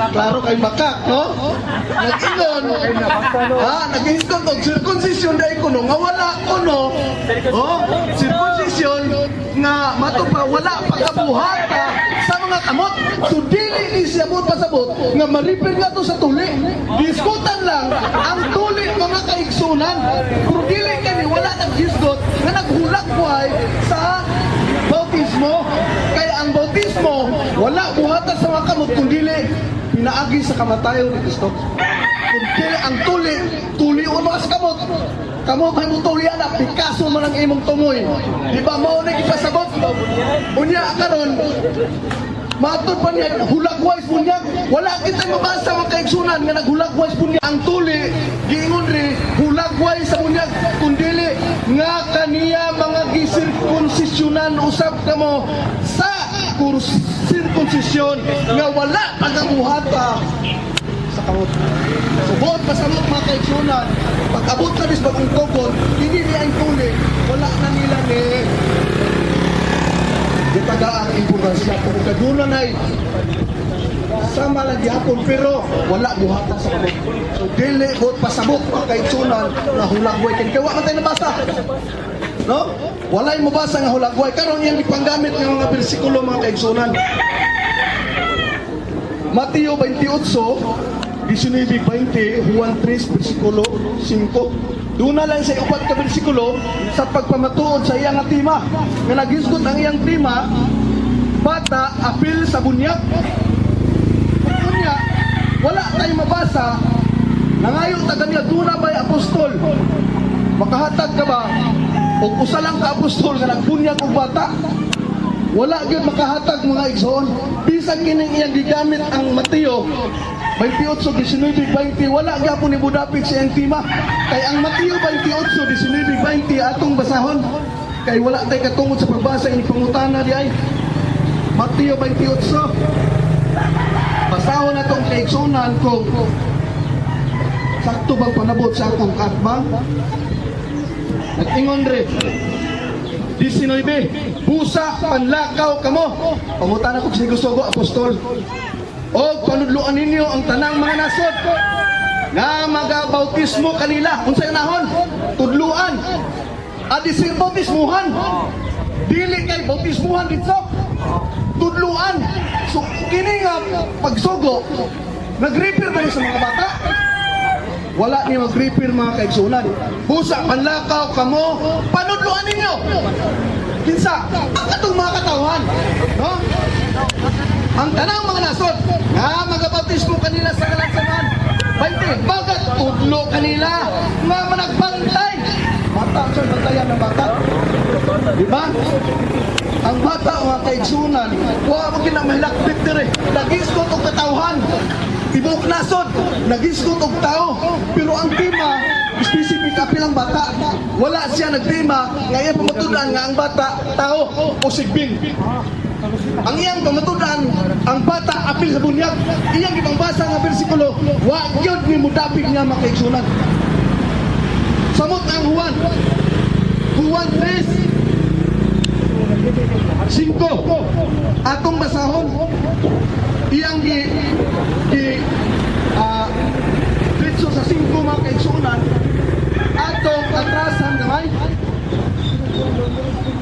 klaro kay makak, no? Nag-ingon, nag-ingon og circumcision dai kuno nga wala kuno. Circumcision nga matud pa wala pagkabuhata sa mga kamot. So dili ni siya mo pasabot nga maripir nga to sa tuli. Diskutan lang ang tuli mga kaigsunan. Pero dili kani wala nang gisgot nga naghulak buhay sa bautismo. Kaya ang bautismo wala buhatan sa mga kamot kundi pinaagi sa kamatayon ni Kristo. Kundi ang tuli o mga kamot. Kamo may mong tulian na, Picasso man ang imong tumoy. Di ba mo na ipasabot? Unya karon, matod pa niya, hulagwais po niya. Wala kita mabasa mga kaigsunan nga naghulagwais po niya. Ang tuli, giingon rin, hulagwais sa bunyag. Kundili, nga kaniya mga gisirkonsisyonan usap kamo sa sirkonsisyon nga wala pagabuhata sa kamot. So buot pasamot mga kaigsunan, pag-abot na bis bagong tugon, hindi niya ang tuli, wala na nila ni ditaga ang importansya kung kadunan ay sama lang gihapon pero wala buhatan sa kamot. So dili buot pasabot mga kaigsunan na hulagway kaya wa man tayo nabasa. No? Walay mabasa nga hulagway karon yang ipanggamit ng mga bersikulo mga kaigsunan. Mateo 28 19:20, Juan 3, versikulo 5. Doon na lang sa upat ka versikulo sa pagpamatuod sa iyang tema. Nga nagisgot ang iyang tema, bata, apil sa bunyag. Kunya, wala tayong mabasa, nangayon taga niya, doon na ba'y apostol? Makahatag ka ba? O usa lang ka apostol nga nagbunyag og bata? Wala gyud makahatag mga igsoon. Bisan kining iyang gigamit ang Mateo 28, 19, 20, wala gyapon ni budapit sa iyang tema. Kay ang Mateo 28, 19, 20 atong basahon. Kay wala tay katungod sa pagbasa ini pangutana di ay. Mateo 28. Basahon natong kaigsunan kung sakto bang panabot sa akong katbang. Nag-ingon rin 19, busa panlakaw kamo. Pangutana ko sinigusugo apostol. O panudluan ninyo ang tanang mga nasod nga magabautismo kanila. Unsay nahon? Tudluan. Adisir bautismuhan. Dili kay bautismuhan dito. Tudluan. So kini nga pagsugo nag-repair ba sa mga bata? Wala ni mag-repair mga kaigsunan. Busa panlakaw kamo, panudluan ninyo. Kinsa? Ang katong mga katawhan. No? Ang tanang mga nasod nga magabautismo kanila sa kalansanan. 20, bagat tudlo kanila nga managbantay. Bata, sir, bantayan ng bata. Diba? Ang bata mga kaigsunan, huwag mo kinamahilakbit dire. Nagisgot og katawhan. Ibuk nasod, nagisgot og tao. Pero ang tema, specific apilang bata. Wala siya nagtema nga iyang pamatudan nga ang bata, tao o sigbing. Ang iyang pamatudan, ang bata apil sa bunyag. Iyang ipangbasa nga bersikulo, wa gyud ni mudapig nga makaigsunan. Samot ang Juan 3, 5. Atong basahon. Iyang dito sa 5 mga kaigsunan. Atong atrasan gamay.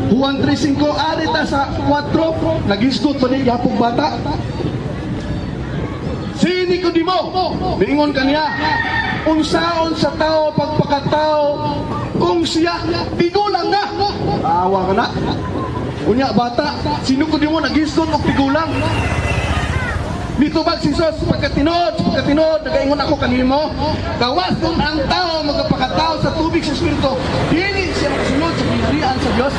Juan 3:5 arita sa 4 nagisgot pa ni gapong bata. Si Nicodemo niingon kaniya, unsaon sa tao pagpakatao kung siya tigulang na. Awa ka na. Unya bata, si Nicodemo nagisgot og tigulang. Dito ba si Jesus pagkatinod, nagaingon ako kanimo, gawas kung ang tao magpakatao sa tubig sa Espiritu, dili siya magsunod sa pinarian sa Dios.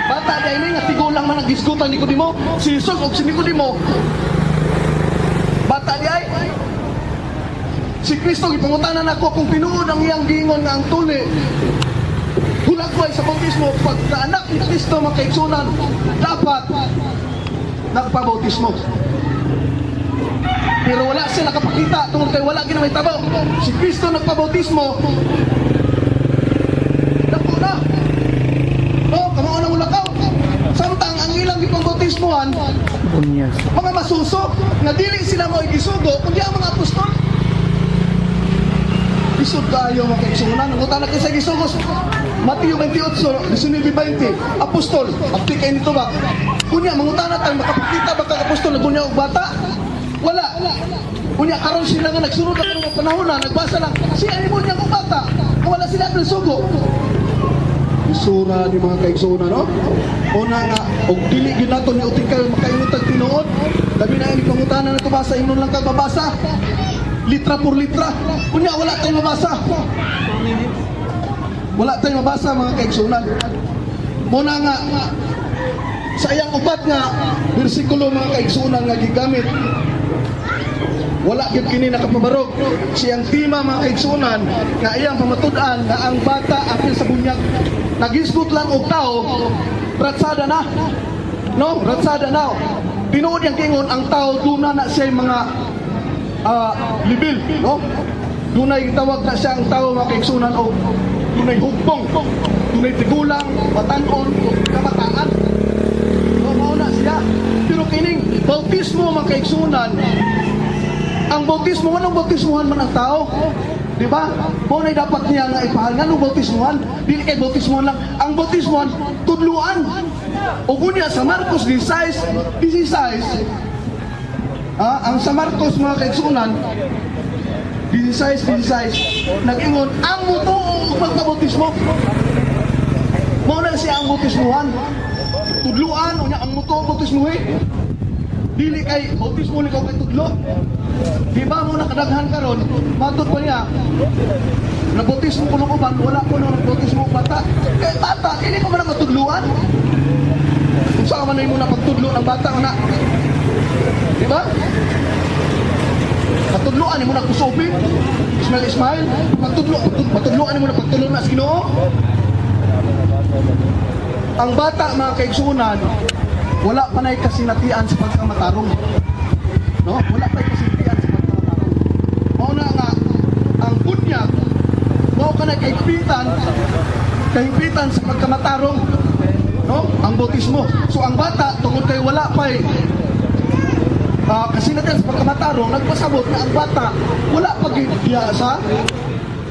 Bata dahil nga tigulang man nagisgutan ni Nicodemo, si Jesus o si Nicodemo. Bata di ay si Kristo gipangutanan ako kung tinuod ang iyang giingon nga ang tuli. Hulagway sa bautismo pagka anak ni Kristo makaigsunan, dapat nagpabautismo. Pero wala siya nakapakita tungkol kay wala ginamay tabaw. Si Kristo nagpabautismo Mga masuso, nga dili sila mo igisugo, kundi ang mga apostol. Isod kayo mga kaigsunan, nangutan na kayo sa gisugos. Mateo 28, 19-20, apostol, abdi kayo nito ba? Kunya, mangutan na tayo, makapagkita ba kag-apostol na bunya o bata? Wala. Kunya, karon sila nga nagsunod na mga panahon na, nagbasa lang, siya ni bunya o bata, wala sila ng sugo. Isura ni mga kaigsunan, no? Una nga, og dili gyud nato ni uting kayo makainutag tinuod. Labi na ini pangutanan nato basa inon lang kag mabasa. Litra por litra. Kunya wala tayong mabasa. Wala tayong mabasa mga kaigsunan. Muna nga sa iyang upat nga bersikulo mga kaigsunan nga gigamit. Wala gyud kini nakapabarog. Siyang tema mga kaigsunan nga iyang pamatud-an nga ang bata apil sa bunyag. Nagisgot lang og tao, ratsada na. No, ratsada na. Tinuod yang kingon ang tao duna na siya mga libil, no? Dunay tawag na siya ang tao mga kaigsunan o dunay hugpong, dunay tigulang, batanon, kamataan. No, mauna siya. Pero kining bautismo mga kaigsunan, ang bautismo, anong bautismuhan man ang tao? Di ba? Mo na dapat niya nga ipahalngan ng bautismuhan. Dili kay bautismuhan lang. Ang bautismuhan, tudluan. O kunya sa Marcos 16, ang sa Marcos mga kaigsunan 16, nag-ingon ang muto o magpabautismo. Mo na siya ang bautismuhan. Tudluan, o niya ang muto o bautismuhin. Dili kay bautismo ni kay tudlo. Di ba mo nakadaghan karon, matod pa niya, nabautismo ko ng uban, wala ko nang nabautismo bata. Kaya bata, hindi ko man na matudluan. Kung saan man mo na pagtudlo ng bata, na. Di ba? Matudluan mo na kusopin, Ismail, matudluan mo na pagtudlo na sa Ginoo. Ang bata, mga kaigsunan, wala pa na'y kasinatian sa pagkamatarong. No? Wala pa na'y kasinatian sa pagkamatarong. Mauna nga, ang bunyag, mao ka na kahimpitan sa pagkamatarong. No? Ang bautismo. So ang bata, tungkol kay wala pa'y kasinatian sa pagkamatarong, nagpasabot na ang bata, wala pag-ibigya sa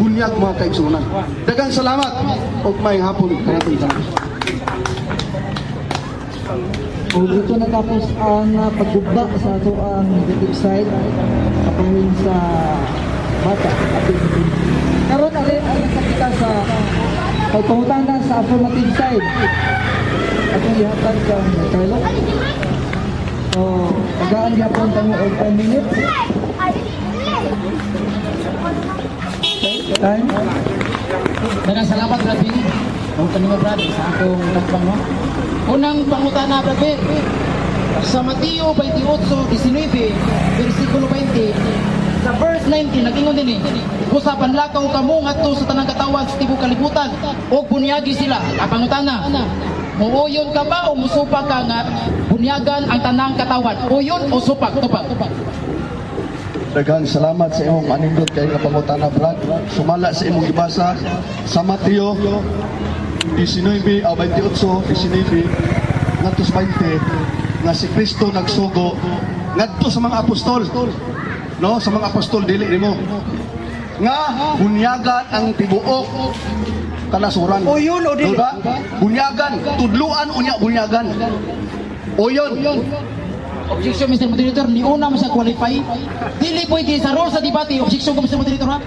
bunyag mga kaigsunan. Dagang salamat. O may hapon. O dito natapos ang pagbugba sa ato ang negative side kapangin sa bata. Karon ang kita sa pagpangutanan sa affirmative side. Atong ihatag sa Carlo. So, tagaan gyapon tamo og 10 minutes. Time. Dagang salamat Brad Billy. Ang kanimo Brad sa akong nagpang no. Unang pangutana Brad Billy. Sa Mateo 28:19 versikulo 20 sa verse 19 nagingon dinhi usapan lakaw kamo ngadto sa tanang katawan sa tibuok kalibutan ug bunyagi sila. Ang pangutana, muuyon ka ba o musupak ka nga bunyagan ang tanang katawan? Uyon o supak? Tupak. Daghang salamat sa imong anindot kay nga pangutana Brad. Sumala sa imong gibasa sa Mateo 19 ngadto sa 20 nga si Kristo nagsugo ngadto sa mga apostol. No, sa mga apostol dili nimo nga bunyagan ang tibuok kanasuran. O yun o dili? Diba? Bunyagan, tudluan unya bunyagan. O yun. Objection, Mr. Moderator, ni una mo siya qualify. Dili pwede sa role sa debate, objection ko, Mr. Moderator, ha?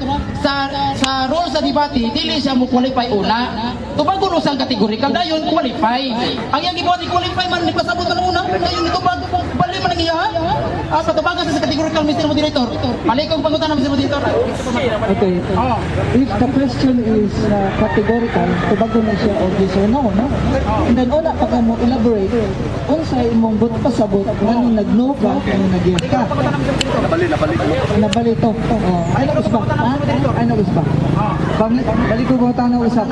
Sa role sa debate, dili siya mo qualify una. Tubag ko usang categorical, dayon qualify. Ang iyang ibuhat i-qualify man, nagpasabot man una, dayon ito bali man ang iya, ha? Patubagan sa categorical, Mr. Moderator. Malikong pangutan na, Mr. Moderator. Okay. If the question is categorical, tubago na siya o yes or no, no? And then una pa ka mo elaborate kung sa imong but pasabot ano nag-no ka, ano nag-yes ka. Nabali to. Ano gusto ba? Ano gusto ba? Balik ko ba tanong usap?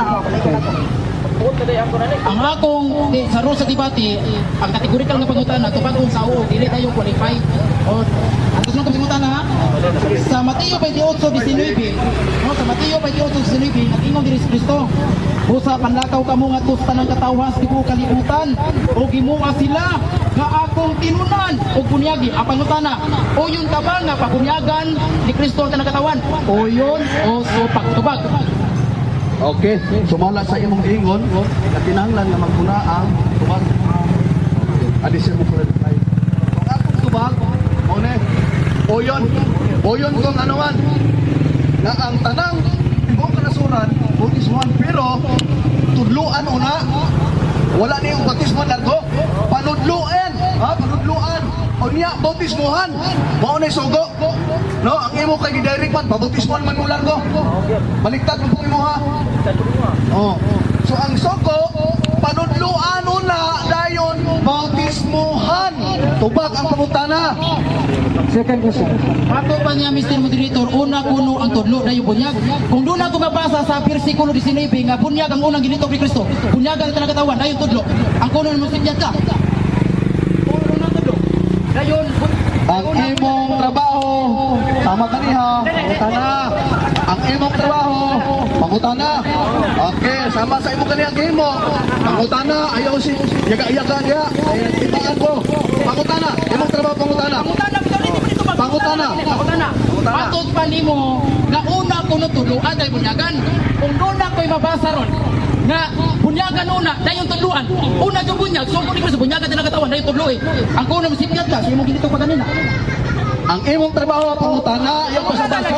Okay. Ang akong sa role sa debate, ang categorical nga pangutana, tubag kung sa dili tayo qualify. O, ang gusto nang pangutana, ha? Sa Mateo 28:19, no, sa Mateo 28:19, nag-ingon diri si Kristo, usa panlakaw kamo nga tusta ng katawhan sa tibuok kalibutan o gimuha sila nga akong tinunan o bunyagi ang pangutana. O yun ka ba nga pabunyagan ni Kristo ang nakatawan? O yun o supag-tubag. Okay, sumala sa imong ingon, kinahanglan nga magmuna ang tubag. Adisyon mo pala tayo. Kung akong tubag, oyon kung anuman, na ang tanang ibong kanasuran, bautismuhan, pero tudluan una, wala na yung bautismuhan largo, panudluan, panudluan, o niya, bautismuhan, maunay sugo, no, ang imo kay gidirect man, pabautismuhan man mo largo, baliktad mo kung imo ha, so ang sugo, panudluan una, dayon, bautismuhan, tubag ang pangutana. Second question. Ato pa niya, Mr. Moderator, una kuno ang tudlo na yung bunyag. Kung doon ako mabasa sa versikulo 19 nga bunyag ang unang ginito ni Kristo, bunyag ang nakatawan na yung tudlo. Ang kuno ng musikyat ka. Kuno ng tudlo. Dayon, Ang imong trabaho, tama ka niya, pangutana. Ang imong trabaho, pangutana. Okay, sama sa imong kaniyang gimo. Pangutana, ayaw si yaga-yaga niya. Ibaan ko. Pangutana, imong trabaho, pangutana. Pangutana. Patot pa nimo nga una kuno tudloan ay bunyagan. Kung doon ako'y mabasa ron nga bunyagan una dayon tudluan. Una yung bunyag, so kung sa bunyagan din nakatawan dayon tudloy. Ang kuno musikyat ka, sa imong ginito pa kanina. Ang imong trabaho, pangutana, ayaw ko sa basa.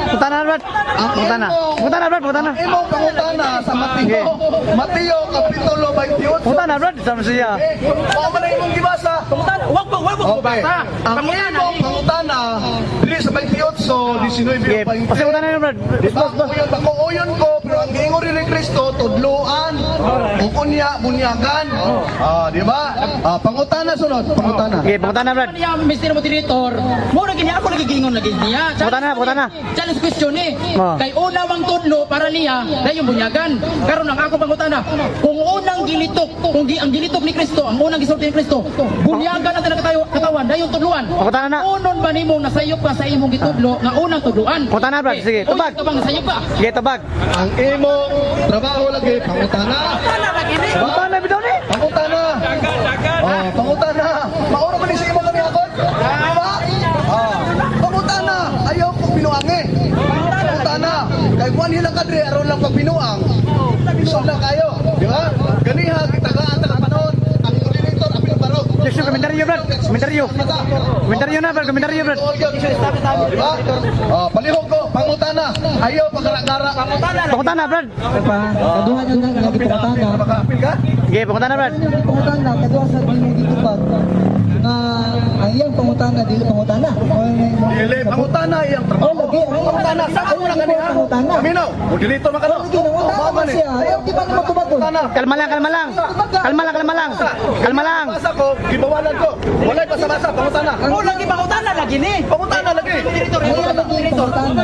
Putana, Brad. Ang Putana. imong- Putana, Brad. Putana. Ang imong pangutana sa Mateo, Kapitulo 28. Putana, Brad. Sama siya. Mao man ang imong gibasa. Wag mo Okay. basa. Ang imong pangutana, dili sa 28, 19, Okay. 20. Pasi putana na, Brad. Di ba? Uyon ko, pero ang giingon rin ni Kristo, tudluan, unya, bunyagan. Di ba? Pangutana sunod, pangutana. Okay, putana, Brad. Niya, Mr. Moderator, mo na gini ako nagigingon lagi niya. Putana. Challenge question ni. Oh. Kay una mang tudlo para niya dayon bunyagan. Karon ang ako pangutana. Kung unang gilitok, ang gilitok ni Kristo, ang unang gisulti ni Kristo, bunyagan ang katawan dayon tudluan. Putana na. Unon ba nimo nasayop ka sa imong gitudlo nga unang tudluan? Putana, Brad. Sige, tubag. Uy, bang nasayop ka? Okay, tabag. Ang imong trabaho lagi, pangutana. Putana, bitaw ni. Pangutana. Pangutana. Mauro man ni sa imong kami akon? Di ba? Pangutana. Ayaw ko binuangi. Pangutana. Kay kuan hilang kadre, aron lang pag binuang. Isod lang kayo. Di ba? Ganiha, kitagaan na panahon. Ang koordinator, ang pinabaro. Yes, komentaryo, Brad. Komentaryo. Komentaryo na, Brad. Komentaryo, Brad. Di ba? Palihog ko, pangutana. Ayaw pagkara-gara. Putana, Brad. Pa, kaduha nyo na lagi pangutana. Makapil ka? Okay, putana, Brad. Ano yung pangutana? Kaduha sa dili gitupag. Ang iyang pangutana, dili pangutana. Dili, pangutana iyang Oh, trabaho. lagi. Ang Pangutana, sa una ka niya. pangutana. Aminaw, koordinator man ka no? Lagi, nangutana man siya. Ayaw, di ba naman tubagon? Pangutana. Kalma lang, kalma lang. Kalma lang, kalma lang. Kalma lang. Basa ko, gibawalan ko. Walay basa-basa, pangutana. Oh, lagi pangutana lagi ni. Pangutana lagi. Ang iyang lagi pangutana.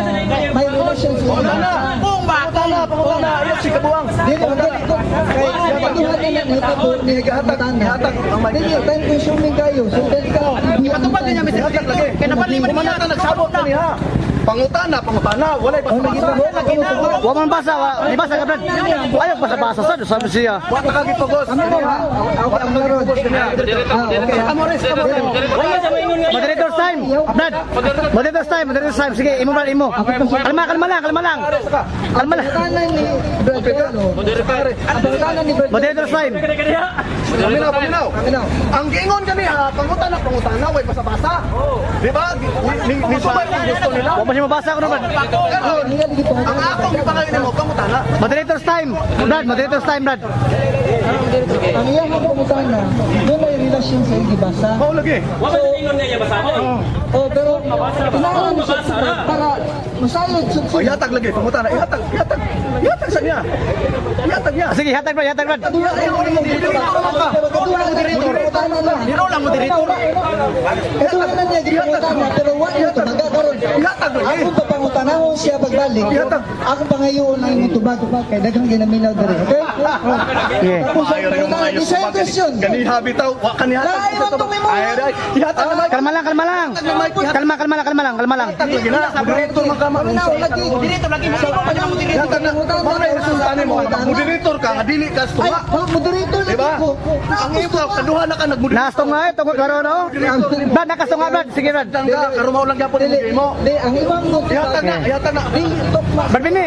May relations with Pangutana. Kung bakal. Pangutana, ayaw si kabuang. Dili, kaya kaduha na lang ito ni pangutana. Dili, time consuming kayo. So, dili ka. Ipatupad niya, Mr. Moderator. Kaya napaliman niya. Kumanata nagsabot na niya. Pangutana, walay basa-basa. Wa man basa, di basa ka, Brad. Ayaw basa-basa sa sabi siya. Wa ka gipugos. Ano ba? Okay, ang laro. Okay. Amores ka ba? Moderator's time. Brad. Moderator's time, moderator's time. Sige, imo Brad, imo. Kalma, kalma lang, kalma lang. Kalma lang. Pangutana ni Brad. Ang pangutana ni Brad. Moderator's time. Paminaw. Ano? Ang giingon kani pangutana, way basa-basa. Di ba? Ni sumay kung gusto nila. Wa man siya mabasa ko na, Brad. Karon, Ang iyang lagi ang pangutana. akong ipangayon mo pangutana. Moderator's time. Brad, moderator's time, Brad. Ang iyang pangutana, doon may relasyon sa iyong gibasa. Mao lagi. Oh, pero kailangan mo siya para masayod sa O yatag lagi pangutana. Yatag sa niya. Yatag niya. Sige, hatag, Brad, hatag, Brad. Kaduha ay mo mo pangutana lang. Hiro lang mo dito. Kaduha na niya gipangutana pero wa niyo tumaga karon. Yatag lagi. Ako pa pangutanahon siya pagbalik. Ako pangayoon ang imong tubag kay daghang ginaminaw diri. Okay? Okay. Tapos ang pangutana di sa question. Kaniha bitaw, wa kaniha. Lain mo to may mo. Yatag naman. Kalma lang, kalma lang. Kalma lang. Yatag lagi na. Moderator man ka Ano lagi? Dito lagi mo. Ano mo dito? Yatag na. Mao na yung resulta nimo. Moderator ka. ka nga dili ka Ay, tunga. moderator na Diba? ko. Ang imo kaduha na ka nagmoderator. Nastunga eh, tungkol karon no? Brad, nakastunga Brad. Sige Brad. Tangga karumaw lang gyapon Dili, ang mo. di, ang ibang mo. Yata na, yata na. Dili, tokma. Brad Bini.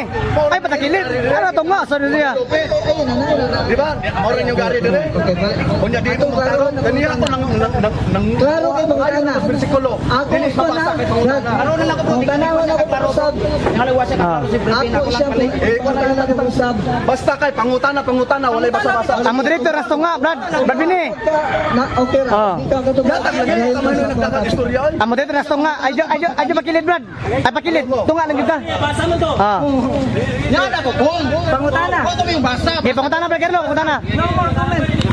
Ay, patakilit. Ano tunga? Sorry siya. Ayun, na. Di ba? Mauran yung gari dire. Okay, balik. Kunya dito magkaroon. Kaniya ako nang Klaro kay mga ana. bersikulo. Ako Dili pa mabasa kay na. pangutana. Ano na lang ko po, Ang tanawan ako usab. Nangaliwa siya Ah. si Bradley na Ako ako siya lang po. Ang tanawan ako usab. Basta kay pangutana, walay basa-basa. Ang moderator nastunga Brad. Brad Bini. Na okay ra. Ah. Di ka katong. Yata lagi ka man nagkaka-istorya. Ang moderator nastunga. Ayo pakilid Brad. Ay pakilid. Tunga lang kita. Ah. Yan ako, kung. Pangutana. Kung mo yung basa. Okay, pangutana Brad Carlo, pangutana.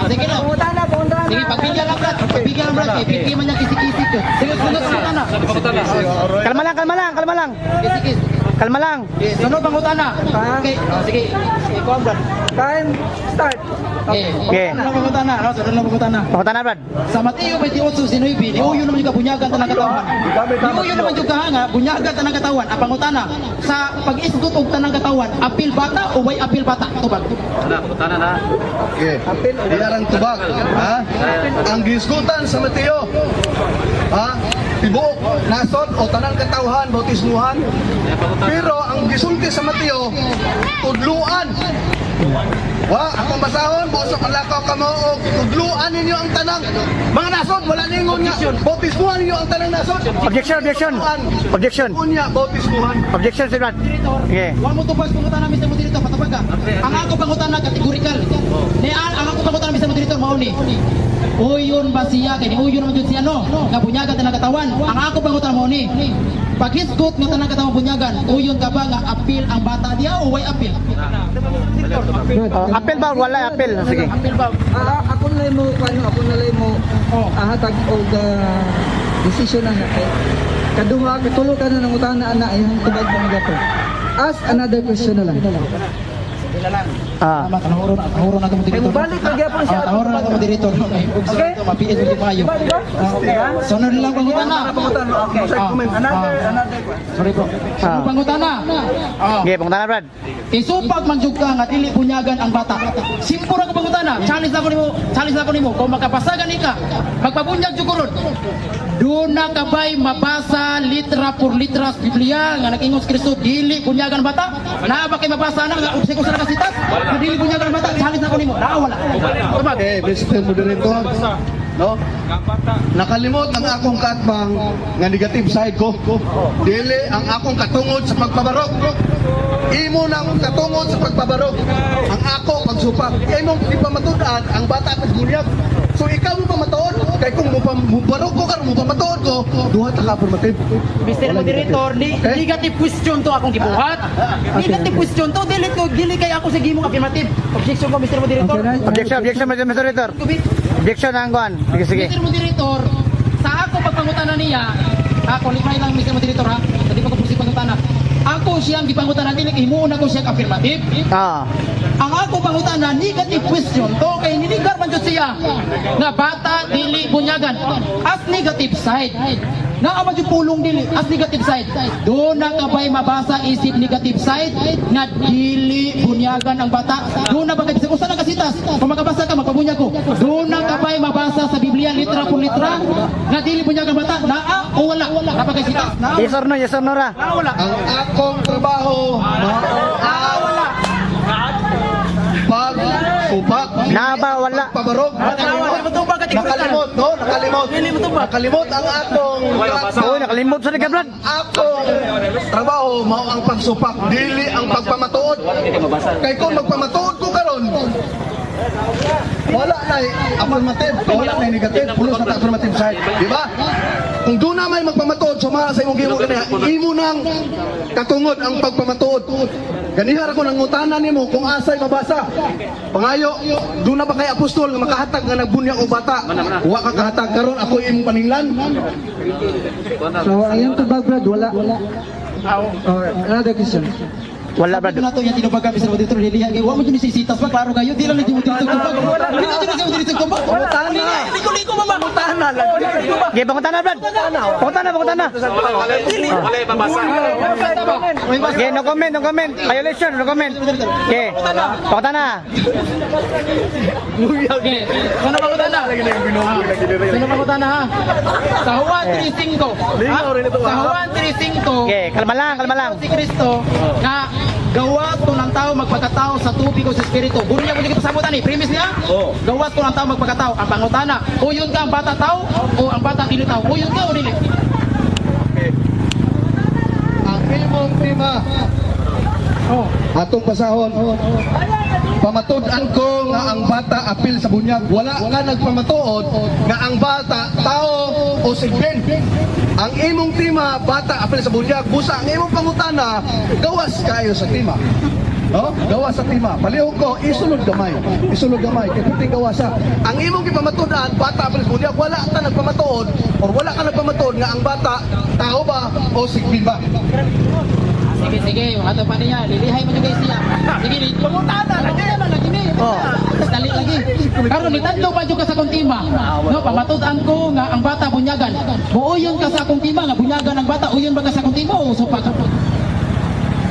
Sige na. Pangutana. Sige, pagbigyan lang Brad. Pagbigyan lang Brad. Pipili man niya kisik-kisik ko. Sige, sunod pangutana. Kalma lang. Kisik-kisik. Kalma lang. Sunod pangutana. Okay, sige. Ikaw Brad. Time start. Okay. Sunod pangutana. Sunod lang pangutana. Pangutana Brad. Sa Mateo 28:19, di uyo naman yung kabunyagan tanang katawan. Di uyo naman yung kahanga, bunyagan tanang katawan. Ang pangutana, sa pag-isgot og tanang katawan, apil bata o way apil bata? Tubag. Okay. Iyarang tubag. Ha? Ang gisgutan sa Mateo. Ha? Tibuok, nasod o tanang katawhan, bautismuhan. Pero ang gisulti sa Mateo, tudluan. Wa, akong basahon, busok ang lakaw ka mo o tudluan ninyo ang tanang. Mga nasod, wala ningon nga. Bautismuhan ninyo ang tanang nasod. Objection. Unya, bautismuhan. Objection si Brad. Okay. Wa mo tubag pangutana Mr. Moderator patubag ka. Ang ako pangutana kategorikal. Ni ang ako pangutana Mr. Moderator mao ni. Uyon ba siya kay ni uyon naman jud siya no. Kabunyagan tanang katawan. Ang ako pangutana mao ni. Pag-isgot ng tanang katawan bunyagan, uyon ka ba nga apil ang bata diya o way apil? Apel ba? Wala apel. Sige. Apil ba? Ako na mo ako na mo hatag og decision na kay kaduha katulo ka na nang utana ana ay tubag mo gato. Ask another question na lang. Sila lang. Ah. Tama, kanahuro na ito moderator. Balik ka gyapon siya. Kanahuro na ito moderator. Okay? Mapiit mo kayo. Sunod lang pangutana. Okay. Sorry bro. Sunod pangutana. Okay, pangutana Brad. Isupag man jud ka nga dili bunyagan ang bata. Simpura ka pangutana. Challenge ako nimo. Kung makapasagan ka, magpabunyag jud ko ron. Doon na kabay mabasa litra por litra sa Biblia nga nag-ingon si Kristo dili bunyagan ang bata. Naa ba kay mabasa na nga obseko sa nakasitas? Nga dili bunyagan ang bata. Challenge ako nimo. Naa wala. Tubag. Okay, Mr. Moderator. No? Nakalimot ang akong katbang nga negative side ko. Dili ang akong katungod sa pagpabarok. Imo na akong katungod sa pagpabarok. Ang ako pagsupak. Imong ipamatudan ang bata at bunyag. So ikaw mo pamatuod kay kung mubarok ko karon mo pamatuod ko, duha ta ka affirmative. Mr. Moderator, negative question to akong gibuhat. Negative question to, dili kay ako sa gimong affirmative. Objection ko Mr. Moderator. Objection, Mr. Moderator. Objection na ang kuhan. Sige. Mr. Moderator, sa ako pagpangutana niya, qualify lang Mr. Moderator ha, hindi pa ko pusi pangutana. Ako siyang gipangutana dili kay himuon ako siyang affirmative. Ah. Ang ako pangutana negative question to kay niligar man jud siya nga bata dili bunyagan as negative side. Naa man jud pulong dili as negative side. Do na kabay mabasa isip negative side nga dili bunyagan ang bata. Do na ba kay usa na kasitas kung makabasa ka magpabunyag ko. Do na kabay mabasa sa Biblia litra por litra nga dili bunyagan ang bata. Naa o wala? Naa ba kay sitas? Naa. Yes or no ra? Naa wala. Ang akong trabaho Wala. pagsupak. Na ba wala? Pabarok. Nakalimot, no? Nakalimot ang akong Oh, nakalimot sa ni Brad. akong trabaho mao ang pagsupak, dili ang pagpamatuod. Kay kung magpamatuod ko karon, wala na affirmative, wala na negative, pulo sa affirmative side, di ba? Kung doon na may magpamatuod, sumara sa imong gimo kaniya, imo nang katungod ang pagpamatuod. Ganihar ako nang ngutanan nimo kung asay mabasa. Pangayo, doon na ba kay apostol nga makahatag nga nagbunyag og bata? Wa ka kahatag karon ako imong paninglan. So ayun tubag Brad wala. Or another question. Wala, Brad. Ito na to yung tinubagan, Mr. Moderator, dilihan kayo. Huwag mo dyan isisitas pa, klaro kayo. Di lang na dyan mo dito tumbag. Hindi na dyan na dito tumbag. Liko, mama. Okay, pangutana, Brad. Pangutana. Okay, no comment. Violation, no comment. Okay, pangutana. Okay, sana pangutana. Sana pangutana, ha? Sa Juan 3:5. Sa Juan 3:5. Okay, kalma lang. Si Kristo nga gawas ko ng tao magpagkatao sa tubig o sa espiritu. Buro niya kung hindi kita sabutan premise niya? Gawas ko ng tao magpagkatao. Ang pangutana, o yun ka ang bata tao o ang bata dili tao? O yun ka o dili? Ang imong tema atong basahon. Pamatud-an ko nga ang bata apil sa bunyag. Wala ka nagpamatuod nga ang bata tao o sigben. Ang imong tema bata apil sa bunyag. Busa ang imong pangutana gawas kayo sa tema. No? Gawas sa tema. Palihog ko isulod gamay. Kay puting gawasa. Ang imong gipamatudan bata apil sa bunyag. Wala ka nagpamatuod or wala ka nagpamatuod nga ang bata tao ba o sigben ba? Sige, ato pa niya. Lilihay mo na guys siya. Sige, pangutana. Lagi naman, lagi ni. Dali lagi. Karon ni tatlo pa jud ka sa akong tima. No, pamatudan ko nga ang bata bunyagan. Muuyon ka sa akong tima nga bunyagan ang bata. Uyon ba ka sa akong tima o supa ka?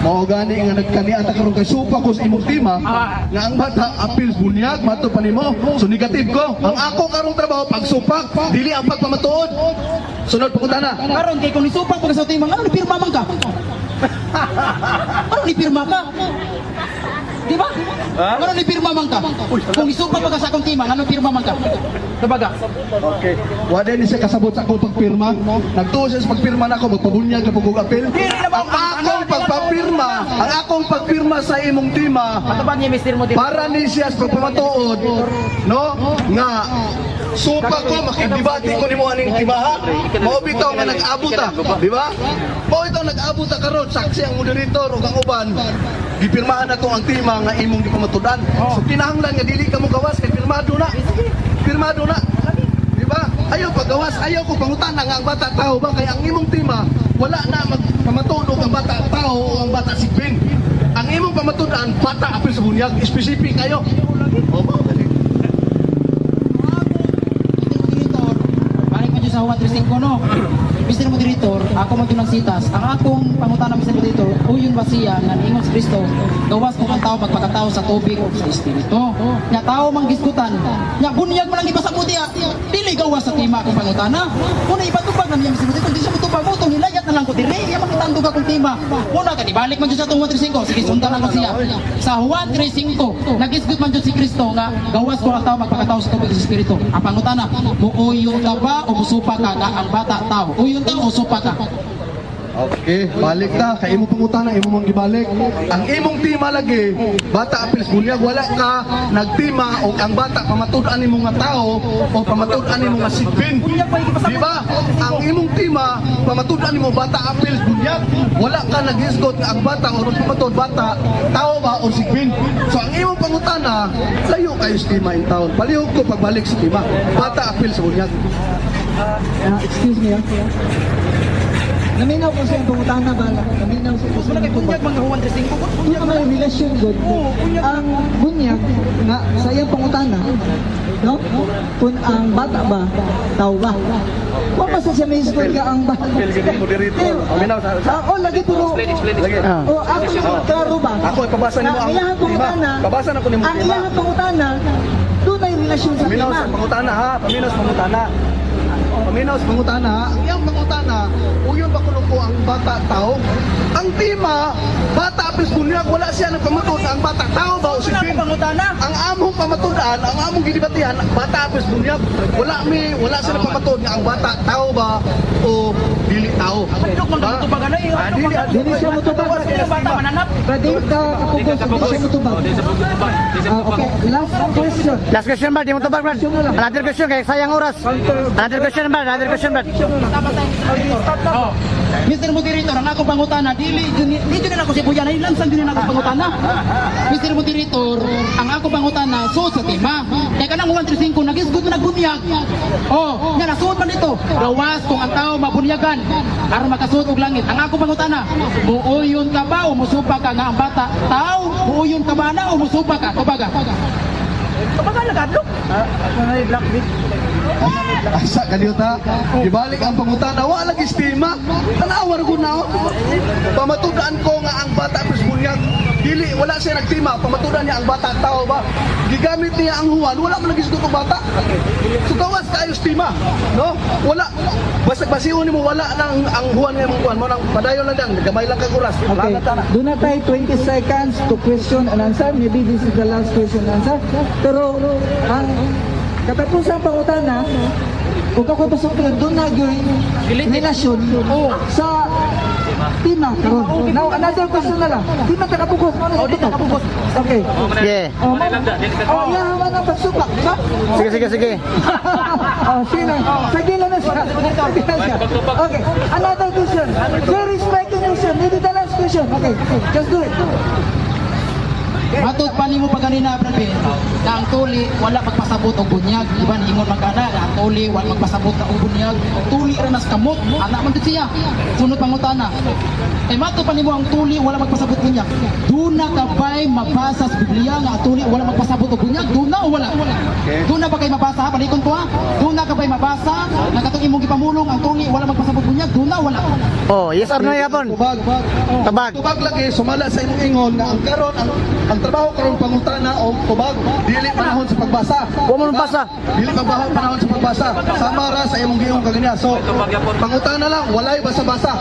Mao gani nga nagkaniata karon kay supa ko sa imong tima nga ang bata apil sa bunyag mato pa nimo. So negative ko. Ang ako karong trabaho pagsupak, dili ang pagpamatuod. Sunod pangutana. Karon kay kung nisupak pa ka sa tima, ano ni pirma man ka? Ano ni pirma ka? Di ba? Ano ni pirma man ka? Kung nisupak pa ka sa akong tima, ano pirma man ka? Tabaga. Okay. Wa din siya kasabot sa akong pagpirma. Nagtuo siya sa pagpirma nako magpabunyag na pugog apil. Ang akong pagpirma sa imong tima Ano ba niya Mr. Moderator? para ni siya sa pagpamatuod, no? Nga supa ko makidibati ko nimo aning timaha. Mao bitaw nga nag-abuta, di ba? Mao ito nag-abuta karon saksi ang moderator ug ang uban. Gipirmahan nato ang tima nga imong gipamatudan. So kinahanglan nga dili ka mo gawas kay pirmado na. Pirmado na. Di ba? Ayaw paggawas, ayaw ko pangutana nga ang bata tao ba kay ang imong tima wala na magpamatuod og ang bata tao o ang bata sigbin. Ang imong pamatudan bata apil sa bunyag, specific kayo. O mao dali. Moderator, balik mo dyan sa Juan 3:5, no? Mr. Moderator, ako magtunang sitas. Ang akong pangutana, Mr. Moderator, uyon ba siya nga niingon sa Kristo, gawas ko ang tao pagpagkatao sa tubig o sa espiritu. Nga tao mang gisgutan, nga bunyag mo lang ipasabuti, dili gawas sa tima akong pangutana. Muna ipatupag na niya, Mr. Moderator, di siya matupag mo, itong nilayat na lang ko, dili, iya makitandog akong tima. Muna ka, ibalik man dyan sa itong Juan 3:5, sige, sundan ako siya. Sa Juan 3:5, nagisgut man dyan si Kristo nga, gawas ko ang tao magpagkatao sa tubig o sa espiritu. Ang pangutana, muuyo ka ba o musupa ka nga ang bata tao? Uyon ka o supa ka? Okay, balik ta kay imong pangutana imo mong gibalik. Ang imong tima lagi bata apil sa bunyag wala ka nagtima og ang bata pamatud-an nimo nga tao o pamatud-an nimo nga sigbin. Di ba? Ang imong tima pamatud-an nimo bata apil sa bunyag wala ka naghisgot nga ang bata o pamatud bata tao ba o sigbin. So ang imong pangutana layo kayo sa tima in taon. Palihog ko pagbalik sa tima bata apil sa bunyag. Excuse me, naminaw ko sa iyong pangutana ba? Naminaw sa Wala kay bunyag mga Juan 3:5. Kung ka may relasyon good, ang bunyag nga sa iyong pangutana, no? Kung ang bata ba, tao ba? Kung basta siya may isipon ka ang bata. O, lagi puro. O, ako yung klaro ba? Ako ipabasa nimo ang iyang pangutana. Pabasa na ko nimo Ang iyang pangutana, doon ay relasyon sa Paminaw lima. sa pangutana ha, paminaw sa pangutana. Paminaw sa pangutana ha. Ang iyang pangutana, uyon ba kuno ko ang bata tao? Ang tima, bata apis bunyag, wala siya nagpamatud ang bata tao ba o si Pin? Ang among pamatudan, ang among gidibatihan, bata apis bunyag, wala siya nagpamatud nga ang bata tao ba o dili tao. Dili siya mutubag. Pwede ka kapugos, dili siya mutubag. Okay, last question. Last question, Brad. Di mo tubag, Brad. Another question, kaya sayang oras. Another question, Brad. Mr. Moderator, ang ako pangutana, dito na ako si Buyan, ay lansang din na ako pangutana. Mr. Moderator, ang ako pangutana, so sa tema. Kaya ka nang 135, nagisgot mo bunyag. Oh, nga nasuot man dito. Gawas kung ang tao mabunyagan aron makasuot og langit. Ang ako pangutana, muuyon ka ba o musupa ka nga ang bata? Tao, muuyon ka ba na o musupa ka? Kabaga. Kabaga lagadlok. Asa kaliyo ta? Gibalik ang pangutana, wa lagi estima. Tanawar ko na. Pamatudaan ko nga ang bata presbunyag. Dili wala siya nagtima, pamatudaan niya ang bata tao ba. Gigamit niya ang huwan, wala man lagi sugot bata. So gawas kayo estima, no? Wala. Basta basiun nimo wala nang ang huwan nga mong huwan mo nang padayon lang dan, gamay lang kag oras. Okay, do na tayo 20 seconds to question and answer. Maybe this is the last question and answer. Pero ang katapusan pangutana, kung ako pasok yun, doon na yung relasyon sa tima karon. Now, another question na lang. Tima takapugos. Okay. Yeah. Yahaman ang pagsupak, ha? Sige. Sige lang. Sige lang na siya. Okay, another question. Very respected question. Maybe the last question. Okay, just do it. Matod pa nimo pa ganina Brad, na ang tuli wala magpasabot og bunyag, di ba niingon magana na ang tuli wala magpasabot og bunyag, tuli ra nas kamot, anak man gid siya. Sunod pangutana. Kay matod pa nimo ang tuli wala magpasabot bunyag. Duna ka ba'y mabasa sa Biblia nga ang tuli wala magpasabot og bunyag? Duna o wala? Duna ba kay mabasa? Palikon ko ha. Duna ka ba'y mabasa nga katong imong gipamulong ang tuli wala magpasabot bunyag? Duna o wala? Oh, yes or no yapon? Tabag. Tubag lagi sumala sa imong ingon nga ang karon ang trabaho karon pangutana o tubag dili panahon sa pagbasa. Wa mo basa. Dili panahon sa pagbasa. Sama ra sa imong giingong kaganya. So pangutana lang walay basa-basa.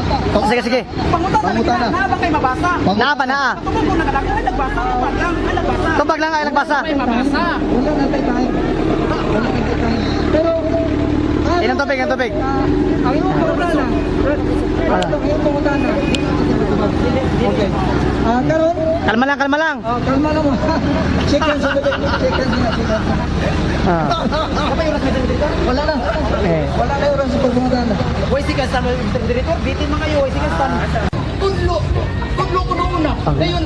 Sige. Pangutana. Na ba kay mabasa? Na ba na? Tungkol ko nakalaki ay nagbasa lang, ay nagbasa. Tubag lang ay nagbasa. Ay mabasa. Wala na tayo tayo. Pero, Ilang tubig? ang iyong pangutana. Ang iyong pangutana. Okay. Karon, Kalma lang. kalma lang mo. Second. Wala na. Wala na oras sa pagpangutana. Hoy sigas tan direktor, bitin mga kayo, hoy sigas tan. Tudlo ko una. Dayon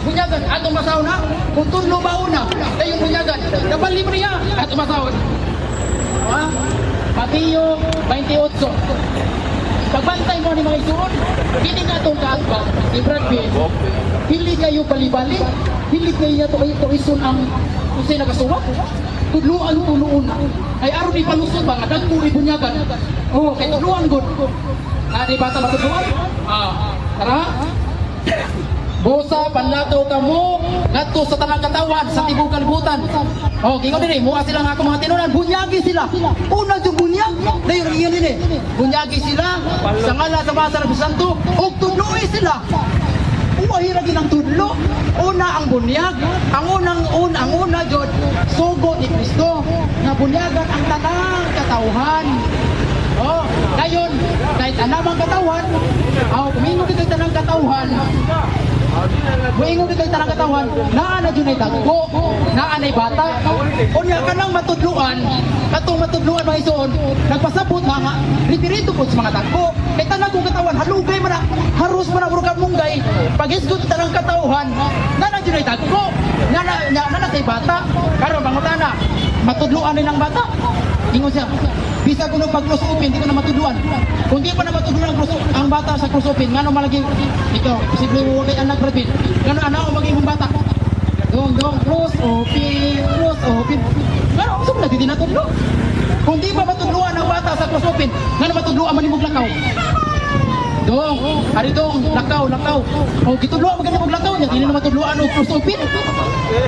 bunyagan atong masaw na. Kung tudlo ba una, dayon bunyagan. Kabali mo niya atong masaw. Ha? Mateo 28. Pagbantay mo ni mga isuon, hindi nga itong kaasbang si Brad Pitt. Hindi kayo bali-bali, hindi kayo ito isun ang usay nagasuwat. Tudluan ay aron ipalusot ba nga dagko ibunyagan. Oh, kay tudluan gud. Ani bata matudluan? Tara. Bosa panlataw ka mo ngadto sa tanang katawan sa tibok kalibutan. Oh, gingon dinhi mo sila nga ako mga tinunan, bunyagi sila. Una yung bunyag. Dayon iyon dinhi. Bunyagi sila sa ngalan sa basa ng Santo ug tudloy sila. Uwahi ra ginang tudlo. Una ang bunyag, ang una jud sugo ni Kristo na bunyagan ang tanang katawhan. Oh, dayon kahit anamang katawhan, kumingon kay tanang katawhan. Muingon kay tanang katawan, naa na dyan ay dagko, naa na'y bata. Unya ka nang matudluan, katong matudluan mga isuon, nagpasabot na nga, ripirito po sa mga dagko. Kay tanang kong katawan, halugay mo na, harus mo na urugang munggay, pag-isgot tanang katawhan, naa na dyan ay dagko, naa na kay bata. Karon pangutana, matudluan din ang bata. Ingon siya, bisa ko nung pag-close-open, hindi ko na matudluan. Kung di pa na matudluan ang bata sa close-open, nga nung malagi, ikaw, posible mo kay anak Brad Pitt. Gano'n ano ako maging bata? Dong, close-open. Gano'n, gusto mo na, hindi natudlo. Kung di pa matudluan ang bata sa close-open, nga nung matudluan manimog lakaw. Dong, hari dong, lakaw. O, gitudluan maganimog lakaw niya, hindi na matudluan o close-open.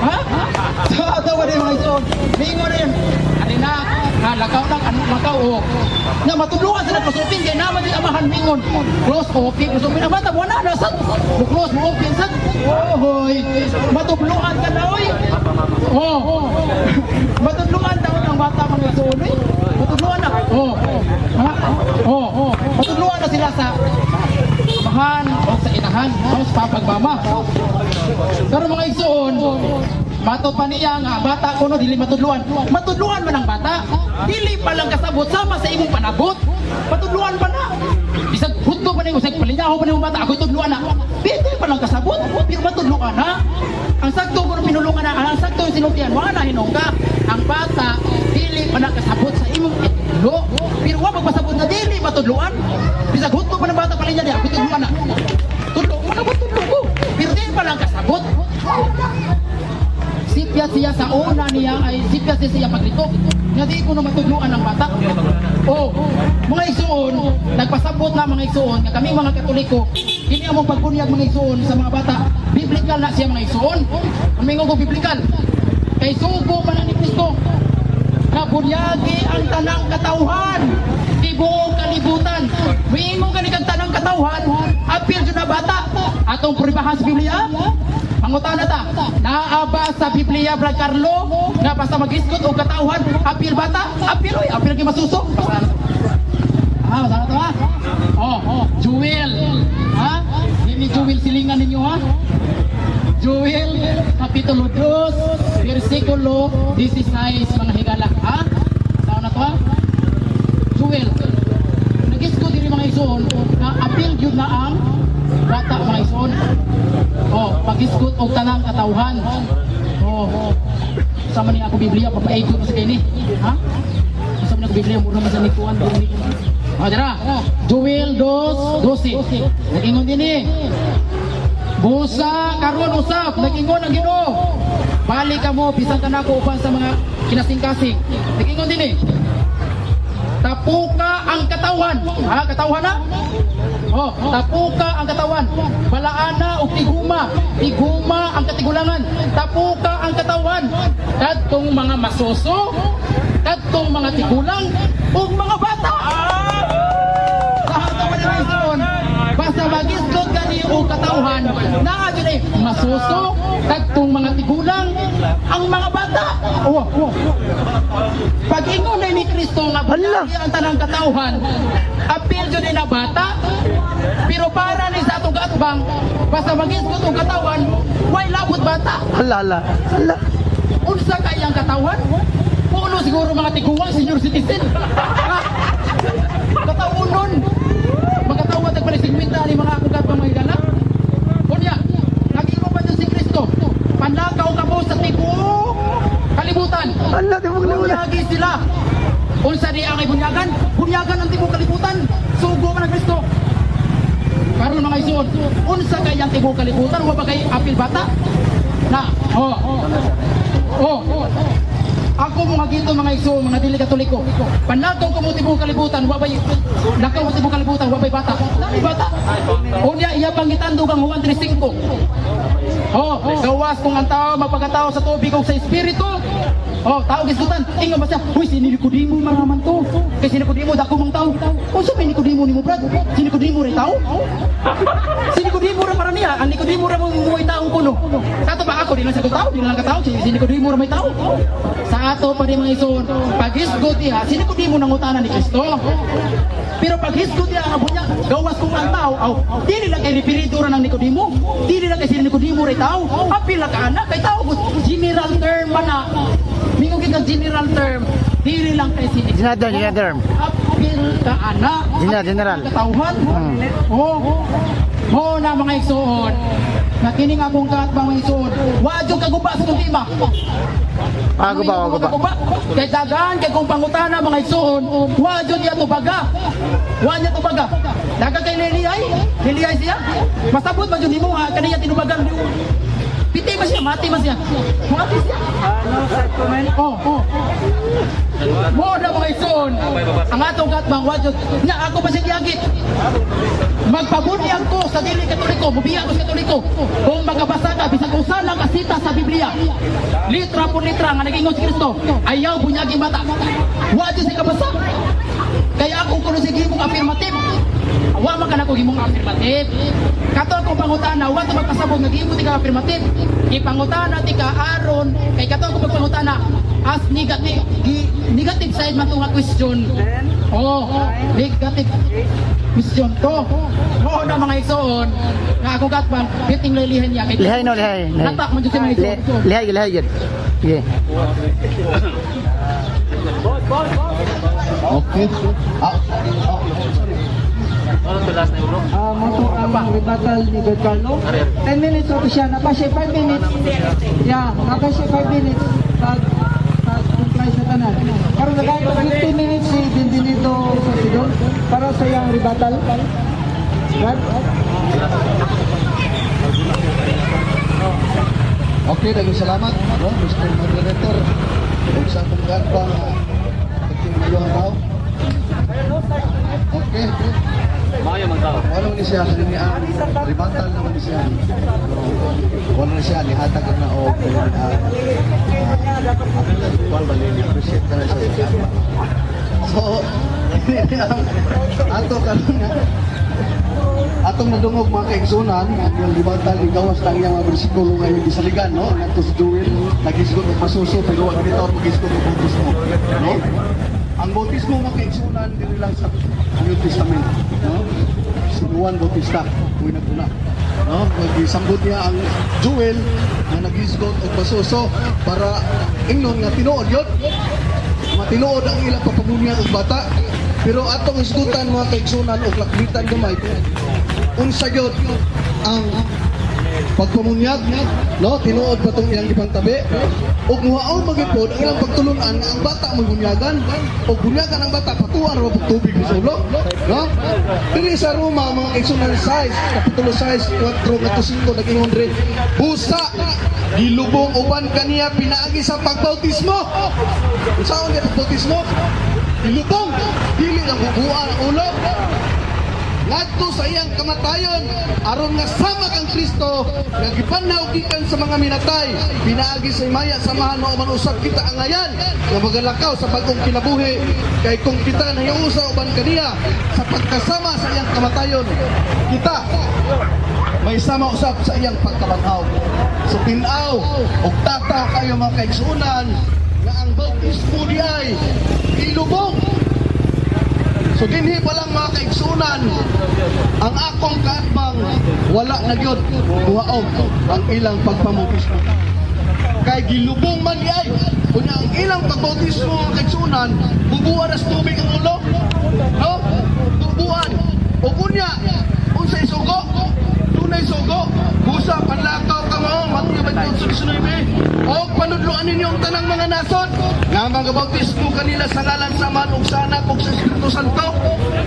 Ha? Tawa rin mga ison. Mingo na yun. Lakaw lang, lakaw o. Na matudluan sila close-open, kaya naman yung amahan mingon. Close-open, ang bata, wala na, sad. Close-open, sad. Hoy, matudluan ka na, oy. Matudluan daw ang bata mga ison, eh. Matudluan na. Matudluan na sila sa amahan o sa inahan o sa papagbama. Pero mga ison, matod pa niya nga, bata ko no, dili matudluan. Matudluan man ang bata. Dili pa lang kasabot, sama sa imong panabot. Matudluan pa na. Bisag husto pa niyo, bisag palinyaho pa niyo bata, ako'y tudluan na. Pwede pa lang kasabot, pero ba tudluan na? Ang sakto ko pinulungan na, ang sakto yung sinultihan, wala na hinong ka. Ang bata, dili pa na kasabot sa imong itlo. Pero wala magpasabot na dili matudluan. Bisag husto pa ng bata palinyaho niya, ako'y tudluan na. Tudlo, makabot tudlo ko. Pero dili pa lang kasabot. Sipya siya sa una niya ay sipya siya paglito. Nga di ko na matudluan ng bata. Oh, mga igsoon, nagpasabot na mga igsoon, nga kami mga Katoliko, hindi mo pagbunyag mga igsoon sa mga bata. Biblikal na siya mga igsoon. Umingo ko biblikal. Kay sugo man ni Kristo. Kabunyagi ang tanang katauhan. Di buong kalibutan. Umingo ka ni kang tanang katauhan. Apil dyan na bata. Atong puribahan sa Biblia. Pangutana ta, naaba sa Biblia, Brad Carlo, nga basta mag-iskot o katauhan, apil bata, apil oy, apil kayo masusok. Basta na to ha? Jewel, ha? Hindi Jewel silingan ninyo ha? Jewel, Kapitulo 2, versikulo 16, mga higala, ha? Basta na to ha? Jewel, nag-iskot din mga ison, na apil yun na ang bata mga ison. Pag-iskot o tanang katauhan. Sama niya ako Biblia, papaigod mo sa kayo ni. Ha? Sama niya ako Biblia, muna mo sa nikuan. Dara, Joel 2:12. Nag-ingon din eh. Busa, karon usap, nag-ingon ang Ginoo. Balik ka mo, pisang ka na ako upan sa mga kinasing-kasing. Nag-ingon din eh. Tapuka ang katawan. Ha, katawan na? Tapuka ang katawan. Balaana o tiguma. Tiguma ang katigulangan. Tapuka ang katawan. Kadtong mga masoso, kadtong mga tigulang, ug mga bata. Lahat naman ang ison. Basta mag-iskot gani o katauhan, naa gyud eh masoso, kadtong mga tigulang, ang mga bata. Pag-ingon ni Kristo nga bunyagi ang tanang katauhan, apil jud na bata. Pero para ni sa atong kaatbang, basta mag-iskot og katawan, way labot bata. Hala. Unsa kay ang katawan? Puno siguro mga tiguang senior citizen. Katawunon. Magkatawad ang palisigwinta ni mga akong katbang mga higala. Kunya, nag-ingon pa si Kristo. Panlakaw ka mo sa tibuok kalibutan. Hala, di mo Bunyagi sila. Unsa di ang ibunyagan? Bunyagan ang tibuok kalibutan. Sugo man ang Kristo. Karon mga ison, unsa kay ang tibuok kalibutan? Wa ba kay apil bata? Na, ako mga ginto mga iso, mga dili Katoliko. Panlakaw ko mo tibuok kalibutan, wabay lakaw mo tibuok kalibutan, wabay bata. Dami bata. Unya iya pangitandog ang Juan 3:5. Gawas kung ang tao magpagkatao sa tubig o sa espiritu. Tao gisgutan. Ingon ba siya? Uy, si Nicodemo maraman to. Kay si Nicodemo dako mong tao. Unsa may Nicodemo nimo, brad? Si Nicodemo ray tao? Si Nicodemo ra para niya, ang Nicodemo ra mo muoy taong kuno. Sa ato ba ako di lang sa tao, di lang ka tao, si Nicodemo ra may tao. Sa ato pa di mga ison, pag-isgot diha, si Nicodemo nangutana ni Kristo. Pero pag-isgot diha ang bunya, gawas kung ang tao, dili lang kay referido ra ng Nicodemo. Dili lang kay si Nicodemo ray tao. Apil ka anak kay tao, general term man na. Mingo kita general term, dili lang kay si General term. apil ka anak. General. Katauhan. Na mga igsoon. Nakining akong kaatbang mga igsoon. Wadyo kaguba sa itong tema. Guba. Kay dagan, kay kung pangutana mga igsoon, wadyo niya to baga. Wadyo to baga. Daga kay Liliay siya. Masabot ba yun mo ha? Kaniya tinubagan. Piti ba siya? Mati ba siya? Mati siya. Mo na mga igsoon. Ang atong katbang wadyo. Nya ako ba siya giyagit? Magpabunyag ko sa dili Katoliko, bubiya ko sa Katoliko. Kung magabasa ka, bisag usa lang kasita sa Biblia. Litra po litra nga nag-ingon si Kristo. Ayaw bunyagi mata. Wadyo si kabasa. Kaya ako kuno sige mong affirmative. Wa man kana ko gimong affirmative. Kato akong pangutana, wa to magpasabog nagimo ti ka affirmative. Ipangutana ti ka aron kay kato akong pagpangutana as negative side man tong question. Negative question to. Mo na mga igsoon nga akong katbang biting lilihan niya kay Lihay. Natak man jud si mga igsoon. Lihay yun. Sige. Okay. Ano to last na euro? Moto ang rebuttal ni Brad Carlo. 10 minutes ako siya. Napa siya 5 minutes. Yeah, napa siya 5 minutes. Pag-comply sa tanan. Pero nagay ko 15 minutes si Dindinito sa Sidon para sa iyang rebuttal. Right? Okay, daghang salamat, no, Mr. Moderator. Kung sa akong ganda nga pagtingayong tao. Okay. Mga yung tao. Wala ni siya ang ribatal naman ni siya. Wala na siya nihatag na o wala ba ni appreciate ka na siya. So, ato karon nga atong nadungog mga kaigsunan, yung libantal ni gawas lang yung mga bersikulo ngayon gisaligan, no? Nato si Joel, nagisgot ng pasuso, pero wag dito magisgot ng bautismo, no? Ang bautismo mga kaigsunan, dito lang sa New Testament, no? Si Juan Bautista, huwag na tuna, no? Nagisambot niya ang Joel na nagisgot ng pasuso para ingnon nga tinuod yun. Matinuod ang ilang papamunya ng bata, pero atong isgutan mga kaigsunan o lakbitan gamay unsa gyud ang pagpamunyag, no, tinuod pa tong ilang ibang tabi ug muhaon magipod ang ilang pagtulunan ang bata magbunyagan o bunyagan ang bata patuan ra pag tubig ni sulo, no? Diri sa Roma mga kaigsunan 6 kapitulo 6 4:5 nag-ingon diri busa gilubong uban kaniya pinaagi sa pagbautismo. Unsaon ni pagbautismo? Ilubong, dili lang bubuan ang ulo. Ngadto sa iyang kamatayon, aron nga sama kang Kristo, nga gipanaw gikan sa mga minatay, pinaagi sa imaya samahan mo man usab kita ang ngayan, nga magalakaw sa bagong kinabuhi, kay kung kita nahiusa uban kaniya sa pagkasama sa iyang kamatayon, kita may sama usab sa iyang pagkabanhaw. So tinaw og tataw kayo mga kaigsunan nga ang bautismo di ay ilubong. So dinhi pa lang mga kaigsunan, ang akong kaatbang wala na gyud buhaog ang ilang pagpamautismo. Kay gilubong man ay kunya ang ilang pagbautismo mga kaigsunan, bubuan as tubig ang ulo, no? Bubuan. O kunya unsay sugo? Tunay sugo. Busa panlakaw ka mo, Matthew 28:19. O panudloan ninyo ang tanang mga nasod nga mga bautismo kanila sa ngalan sa Man ug sa Anak ug sa Espiritu Santo.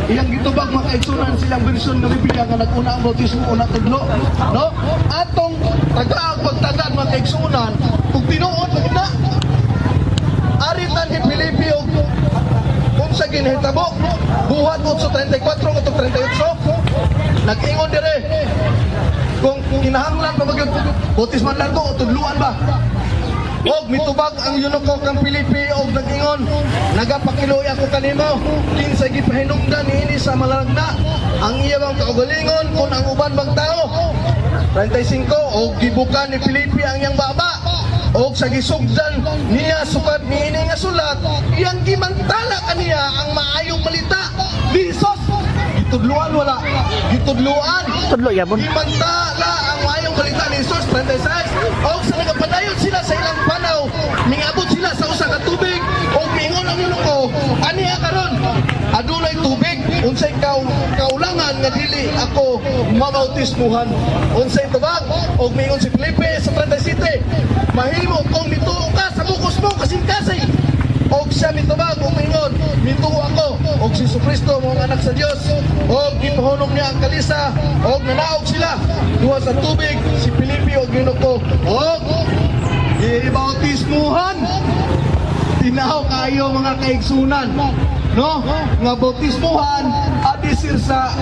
Iyang gitubag mga kaigsunan silang bersyon ng Biblia nga nag-una ang bautismo una tudlo, no? Atong tagaag pagtagad mga kaigsunan ug tinuod magina. Aritan ni Filipe og unsa ginhitabo buhat 8:34 ug 38 nag-ingon dire kung kinahanglan pa magyud bautisman lang to o tudluan ba. Og mitubag ang yunoko kang Filipe og nag-ingon nagapakiloy ako kanimo kinsa gipahinungdan niini sa malaragna ang iyang kaugalingon kun ang uban bang tao. 35 og gibukan ni Filipe ang iyang baba og sa gisugdan niya sukat niini nga sulat iyang gimantala kaniya ang maayong balita ni Jesus. Gitudluan wala gitudluan Tudlo yapon. gimantala ang maayong balita ni Jesus. 36 og sa nagapadayon sila sa ilang panaw mingabot sila sa usa ka tubig og miingon ang yunoko aniya karon adunay tubig unsay kaulangan nga dili ako mabautismuhan. Unsay tubag og miingon si Felipe sa 37 mahimo kung mituo ka sa bukos mo kasing-kasing og siya mitubag og miingon mituo ako og si Kristo mga anak sa Dios og gipahunom niya ang kalisa og nanaog sila duha sa tubig si Felipe og ginuko og ibautismuhan. Tinaw kayo mga kaigsunan, no? Nga bautismuhan adisir sa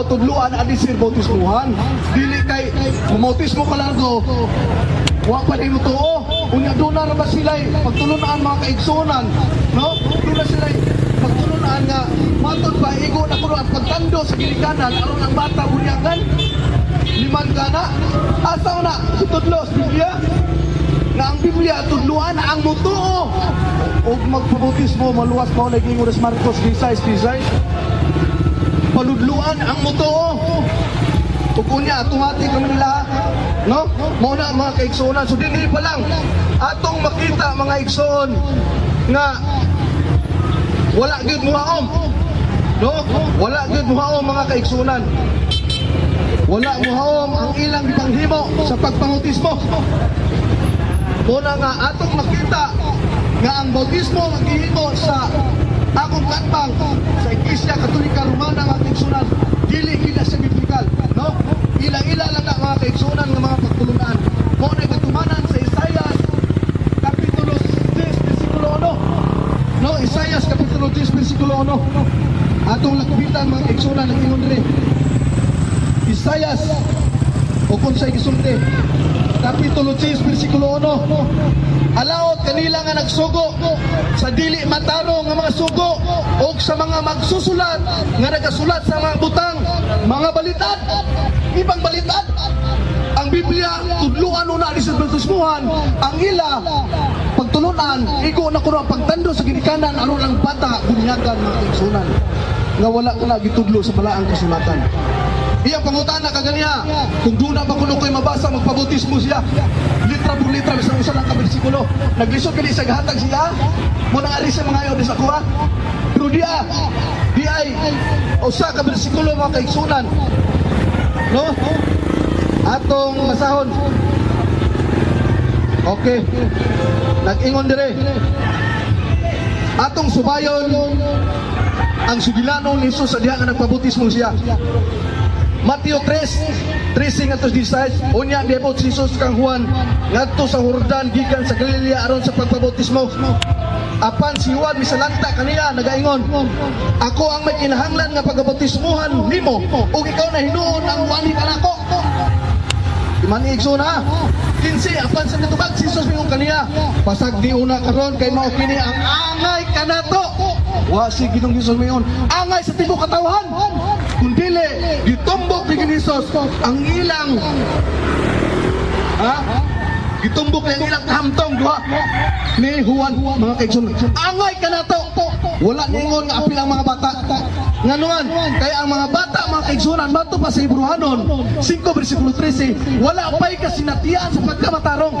tudluan adisir bautismuhan dili kay bautismo ka largo wa pa rin mo tuo unya doon na ba sila pagtulunan mga kaigsunan, no? Doon na sila pagtulunan nga matod ba igo na kuno at pagtando sa gilikanan aron ang bata bunyagan liman kana asaw na sa tudlo sa Biblia nga ang Biblia tudluan ang mutuo og magpabautismo maluwas pa ulit ingon sa Marcos 16:16 paludluan ang mutuo ug unya automatic naman nila, no? Mo na mga kaigsunan. So dinhi pa lang atong makita mga igsoon nga wala gyud muhaom no? Wala gyud muhaom mga kaigsunan. Wala muhaom ang ilang gipanghimo sa pagpangautismo. Muna nga atong makita nga ang bautismo maghihimo sa akong katbang sa Iglesia Katolika Romana nga kaigsunan, dili gid sa biblikal, no? Ila-ila lang na mga kaigsunan nga mga pagtulunan. Mo na gatumanan sa Isaias kapitulo 10 bersikulo 1. No, Isaias kapitulo 10 bersikulo 1. Atong lakubitan mga kaigsunan ang ingon diri. Isaias o kung sa'y gisulti kapitulo 10 bersikulo 1. Alaot kanila nga nagsugo sa dili mataro nga mga sugo o sa mga magsusulat nga nagasulat sa mga butang, mga balitad, ibang balitad. Ang Biblia tudluan una ni sa bautismuhan, ang ila pagtulunan igo na kuno ang pagtando sa ginikanan aron ang bata bunyagan mga kaigsunan nga wala na gitudlo sa balaang kasulatan. Iyang pangutana kaganiya, kung doon na ba kuno ko'y mabasa, magpabautismo siya. Litra por litra, sa usa lang ka bersikulo. Naglisod ka di sa gahatag siya, mo nang alis sa mga ayaw di sa kuha. Pero di ay, usa ka bersikulo mga kaigsunan. No? Atong masahon. Okay. Nag-ingon dire. Atong subayon, ang sugilanon ni Jesus sa diha nga nagpabautismo siya. Mateo 3:13 ngadto 16, unya giabot si Jesus kang Juan ngadto sa Jordan gikan sa Galilea aron sa pagpabautismo. Apan si Juan misalanta kaniya nagaingon, ako ang may kinahanglan nga pagabautismuhan nimo ug ikaw na hinuon ang wani kanako. Imanig na. 15 apan sa natubag si Jesus mingon kaniya, pasag di una karon kay mao kini ang angay kanato. Wa si Ginoong Hesus mingon, angay sa tibuok katawhan. Kung dili gitumbok ni Jesus ang ilang gitumbok ang ilang kahamtong duha ni Juan mga kaigsunan. Angay kanato. Wala ningon nga apil ang mga bata. Nganuan, kaya ang mga bata mga kaigsunan mato pa sa Hebrehanon 5 bersikulo 13, wala pa'y kasinatian sa pagkamatarong.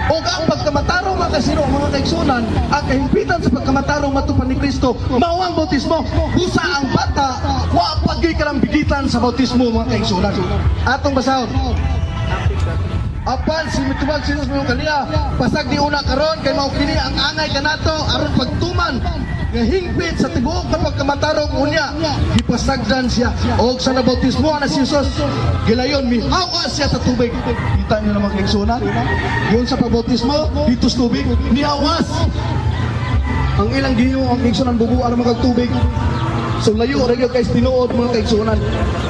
O ang pagkamatarong mga kasino mga kaigsunan, ang kahimpitan sa pagkamatarong matupan ni Kristo, mao ang bautismo. Busa ang bata, wa pagay kalambigitan sa bautismo mga kaigsunan. Atong basahon. Apan si mitubag si Jesus mo kaniya, pasag di una karon kay mao kini ang angay kanato aron pagtuman nga hingpit sa tibuok nga pagkamatarong unya gipasagdan siya og sa nabautismo na si Jesus gilayon mihawa siya sa tubig. Kita niyo naman kaigsunan yun sa pagbautismo dito sa tubig mihawas ang ilang Ginoo ang kaigsunan bubuan ang mga tubig. So layo ra gyud kay tinuod mga kaigsunan,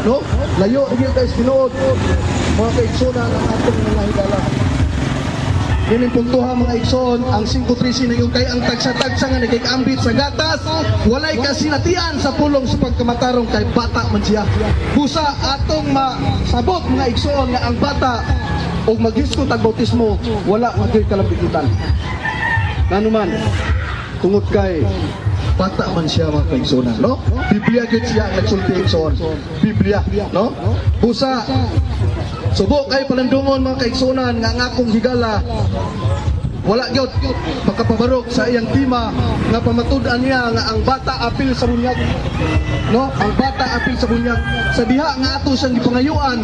no? Layo ra gyud kay tinuod mga kaigsunan ang atong mga higala. Yan ang puntuhan mga igsoon, ang 5.13 na yung kay ang tagsa-tagsa nga nagkikambit sa gatas, walay kasinatian sa pulong sa pagkamatarong kay bata man siya. Busa atong masabot mga igsoon nga ang bata o maghiskot ang bautismo, wala magay kalambigitan. Nanuman, tungod kay bata man siya mga kaigsunan, no? Biblia gid siya nagsulti igsoon. Biblia, no? Busa subo kay palandungon mga kaigsunan nga akong higala wala gyud pagkapabarok sa iyang tima nga pamatud-an niya nga ang bata apil sa bunyag, no? Ang bata apil sa bunyag sa diha nga ato siyang gipangayuan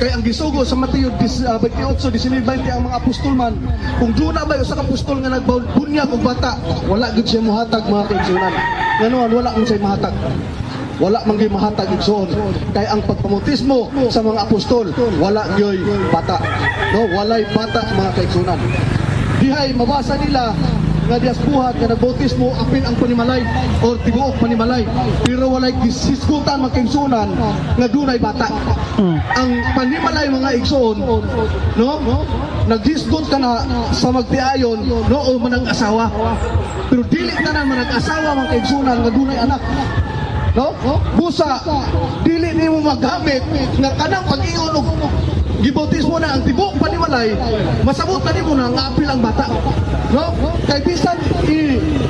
kay ang gisugo sa Mateo 28:19-20 ang mga apostol man kung duna ba usa ka apostol nga nagbunyag og bata wala gyud siya mohatag mga kaigsunan. Nganoon wala man siya mahatag. Wala man gyud mahatag igsoon kay ang pagpamautismo sa mga apostol wala gyud bata, no? Walay bata mga kaigsunan. Dihay mabasa nila nga dias buhat nga nagbautismo apil ang panimalay or tibuok panimalay pero walay gisisgutan mga kaigsunan nga dunay bata. Ang panimalay mga igsoon, no? Naghisgot ka na sa magtiayon, no? O manang asawa pero dili tanan manang asawa mga kaigsunan nga dunay anak, no? Busa dili nimo magamit nga kanang pag-iyon og gibautismo na ang tibuok panimalay masabot na nimo na nga apil ang bata, no? Kay bisan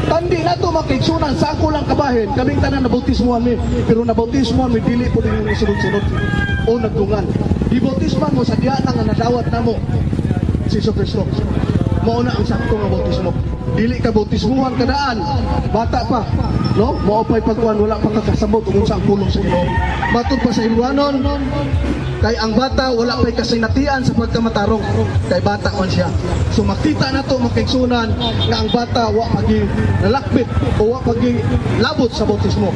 tandi nato mga kaigsunan sa ako lang kabahin kaming tanan nabautismoan mi pero nabautismoan mi dili po din mo sunod-sunod o nagdungan. Gibautisman mo sa diha nga nadawat namo si Jesu Kristo. mao na ang sakto nga bautismo. Dili ka bautismuhan kadaan, bata pa, no? Mao pa'y pagkuhan, wala pa kakasabot kung saan kulong sa ilo. Matod pa sa Ilwanon, kay ang bata wala pa'y kasinatian sa pagkamatarong, kay bata man siya. So makita na to makaigsunan nga ang bata wa pagi nalakbit o wa pagi labot sa bautismo.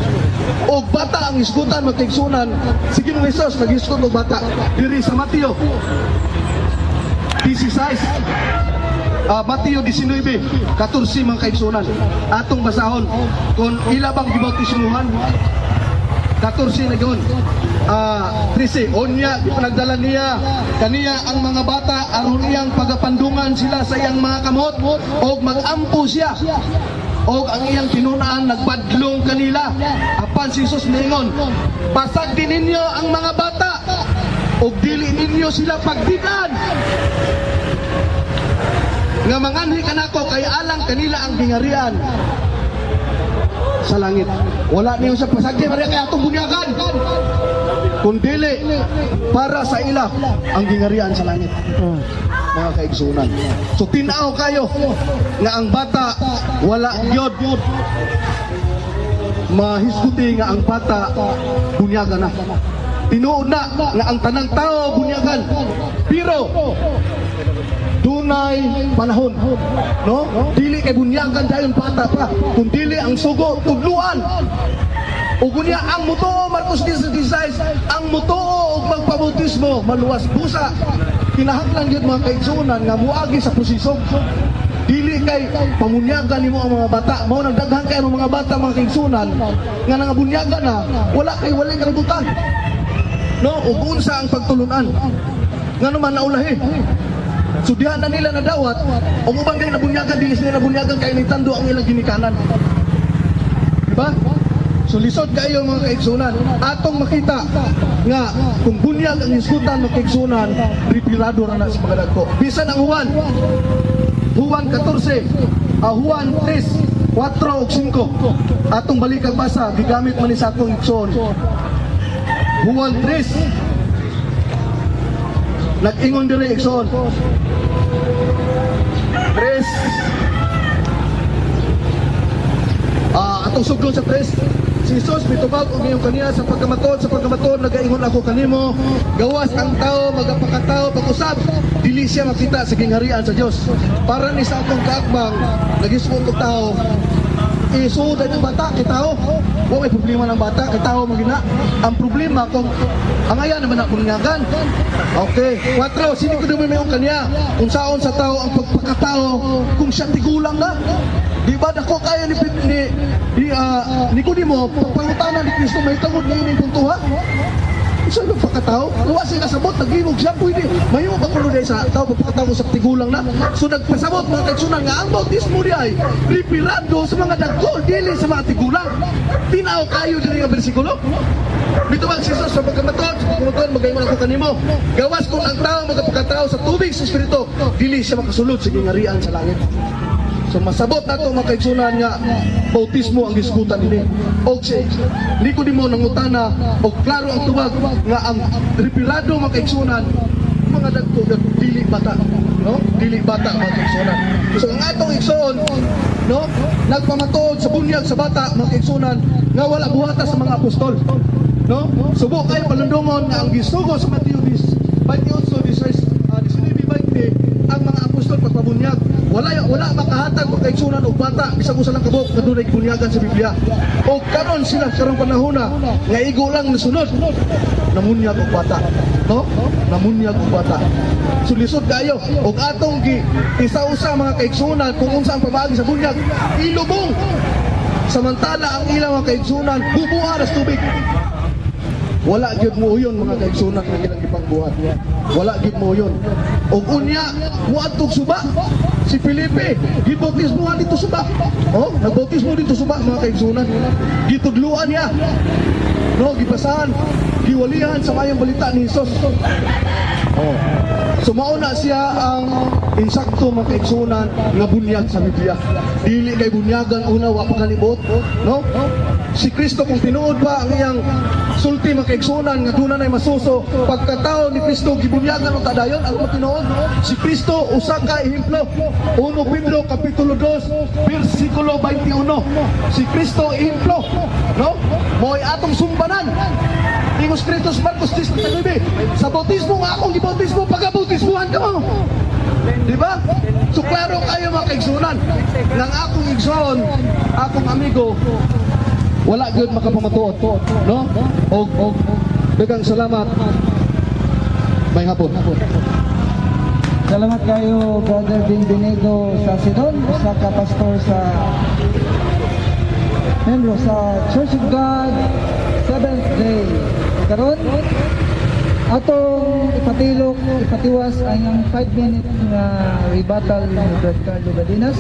O bata ang isgutan makaigsunan, sige nung Hesus nag-isgot og bata diri sa Mateo 16. Mateo 19, 14 mga kaigsunan. Atong basahon kung ila bang gibautismuhan. 14 na yun. 13. Onya, nagdala niya kaniya ang mga bata aron iyang pagapandungan sila sa iyang mga kamot o magampo siya. O ang iyang pinunaan nagpadlong kanila. Apan si Jesus ningon, pasag din ninyo ang mga bata o dili ninyo sila pagdikan. Nga manganhi kanako kay alang kanila ang gingarian sa langit. Wala niyo sa pasagdi Maria kay atong bunyagan. Kundili para sa ila ang gingarian sa langit. Mga kaigsunan. So tinaw kayo nga ang bata wala gyud mahisguti nga ang bata bunyagan na. Tinuod na nga ang tanang tao bunyagan. Pero dunay panahon, no? Dili kay bunyagan dayon bata pa, kun dili ang sugo tudluan. Ug kunya ang mutuo Marcos 16, ang mutuo og magpabautismo maluwas busa. Kinahanglan gyud mga kaigsunan nga muagi sa proseso. Dili kay pamunyagan nimo ang mga bata. Mao nagdaghan kay ang mga bata mga kaigsunan nga nangabunyagan na wala kay walay kalibutan. No, ug unsa ang pagtulunan? Ngano man naulahi? So diha na nila nadawat, ang ubang kay nabunyagan, dili sila nabunyagan kay nitando ang ilang ginikanan. Diba? So lisod kayo mga kaigsunan. Atong makita nga kung bunyag ang isgutan ng kaigsunan, ripilado na sa mga dagko. Bisan ang Juan 14, Juan 3, 4 ug 5. Atong balikag basa, gigamit man ni sa atong igsoon. Juan 3 nag-ingon diri igsoon. 3 atong suglon sa 3. Si Jesus mitubag og iyong kaniya sa pagkamatod nagaingon ako kanimo, gawas ang tao magapakatao pag-usab dili siya makita sa gingharian sa Dios. Para ni sa atong kaakbang nagisugod og tao isuod ang bata kay tao. Wa may problema ng bata kay tao magina. Ang problema kung ang aya naman ang bunyagan. Okay. 4 sini ko may mayong kaniya kung saon sa tao ang pagpakatao kung siya tigulang na. Di ba dako kaya ni Nicodemo pangutana ni Kristo may tungod ni ini puntuha. Sa ibang pagkatao, luwa siya kasabot, nag-inog siya, pwede. Mayo ba kuno dahil sa tao, pagkatao sa tigulang na. So nagpasabot mga kaigsunan nga, ang bautismo di ay ripirado sa mga dagko, dili sa mga tigulang. Tinaw kayo din nga bersikulo. Bito ang Jesus sa pagkamatod, magayon ako kanimo. Gawas kung ang tao magpagkatao sa tubig sa espiritu, dili siya makasulod sa gingarian sa langit. So masabot na ito mga kaigsunan nga bautismo ang gisgutan ini. O si Nicodemo nangutana o klaro ang tubag nga ang ripirado mga kaigsunan mga dagko dili bata, no? Dili bata mga kaigsunan. So ang atong igsoon, no? Nagpamatuod sa bunyag sa bata mga kaigsunan nga wala buhata sa mga apostol, no? Subo kayo palundungon nga ang gisugo sa Mateo 28:19 ang mga apostol pagpabunyag wala makahatag og kaigsunan og bata bisag usa lang kabuk nga dunay bunyagan sa Biblia. O karon sila karong panahona nga igo lang nasunod namunyag og bata, no? Namunyag og bata. So lisod kayo og atong isa-usa mga kaigsunan kung unsa ang pamaagi sa bunyag ilubong samantala ang ilang mga kaigsunan bubuha sa tubig. Wala gyud mo uyon mga kaigsunan nga ilang ipangbuhat. Wala gyud mo uyon. Og unya muadtog suba si Felipe gibautismo dito suba. Oh, nagbautismo dito suba mga kaigsunan. Gitudluan niya. No, gibasahan, giwalihan sa mayang balita ni Jesus. Oh. So mauna siya ang insakto mga kaigsunan nga bunyag sa Biblia. Dili kay bunyagan una wa pa kalibot, no? Si Kristo kung tinuod pa ang iyang sulti mga kaigsunan nga dunay masuso pagkatao ni Kristo gibunyagan og tadayon ang tinuod. Si Kristo usa ka ehemplo 1 Pedro Kapitulo 2 versikulo 21. Si Kristo ehemplo, no? Mo'y atong sumbanan. Ingos Kristos Marcos 10:9. Sa bautismo nga akong gibautismo, pagabautismuhan ka mo. Di ba? So klaro kayo mga kaigsunan. Nang akong igsoon, akong amigo, wala gyud makapamatuot, no? Og daghang salamat. May hapon. Salamat kayo, Brother Bienvenido sa Sidon, sa kapastor sa membro sa Church of God, Seventh Day. Karon, atong ipatiwas ang 5 minutes na rebuttal ni Brad Carlo Badinas.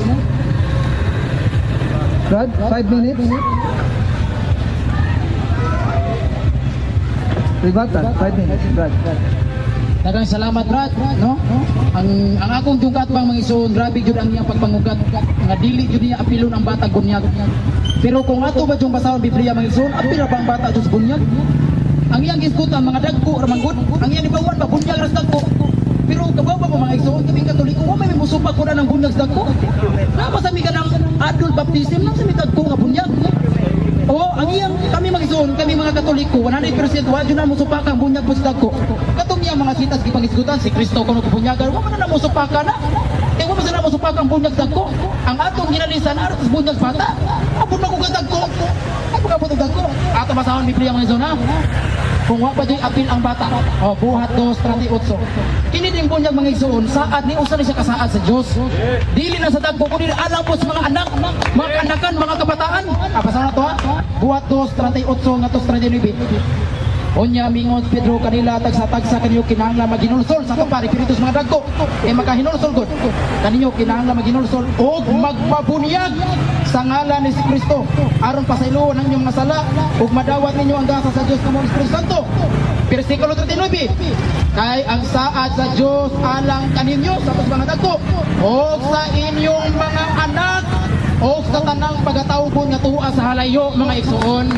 Brad, 5 minutes. Rebuttal, 5 minutes, Brad. Daghang salamat Brad, no? Ang akong tungkat bang mga isuon, grabe jud ang iyang pagpangugat. Nga dili jud niya apilon ang bata bunyag. Pero kung ato ba yung basahon Biblia mga isuon, apil ba ang bata jud sa bunyag? Ang iyang gisgutan mga dagko ra manggod, ang iyang ibawan ba bunyag ra sa dagko. Pero kabaw ba mga isuon kami Katoliko, wa may musupak ko na ng bunyag sa dagko. Napa sa mi kanang adult baptism nang sa mi dagko nga bunyag. Oh, ang iyang kami mag-isuon, kami mga Katoliko, 100% wa jud na musupak ang bunyag po sa dagko. Katong iyang mga sitas gipangisgutan si Kristo kuno bunyagan, wa man na musupak na. Eh wa man na musupak ang bunyag sa dagko. Ang atong ginalisan aros sa bunyag bata. Apon na ko dagko. Apon ka po dagko. Ato basahon Biblia mga isuon ha. Kung wa pa di apil ang bata. Oh, buhat 2:38. Kini ding bunyag mga isuon, saad ni usa ni siya kasaad sa Dios. Dili na sa dagko kundi alam po sa mga anak, mga kanakan, mga kabataan. Basa na to ha. Buhat 2:38 ngadto sa 39. Onya mingon Pedro kanila tagsa-tagsa kanyo kinahanglan maginulsol sa atong paripiritus mga dagko. Makahinulsol gud. Kaninyo kinahanglan maginulsol og magpabunyag sa ngalan ni Kristo aron pasayloon ang inyong mga sala ug madawat ninyo ang gasa sa Dios nga Espiritu Santo. Versikulo 39. Kay ang saad sa Dios alang kaninyo sa mga dagko og sa inyong mga anak og sa tanang pagatawgon nga tuwa sa halayo mga igsoon.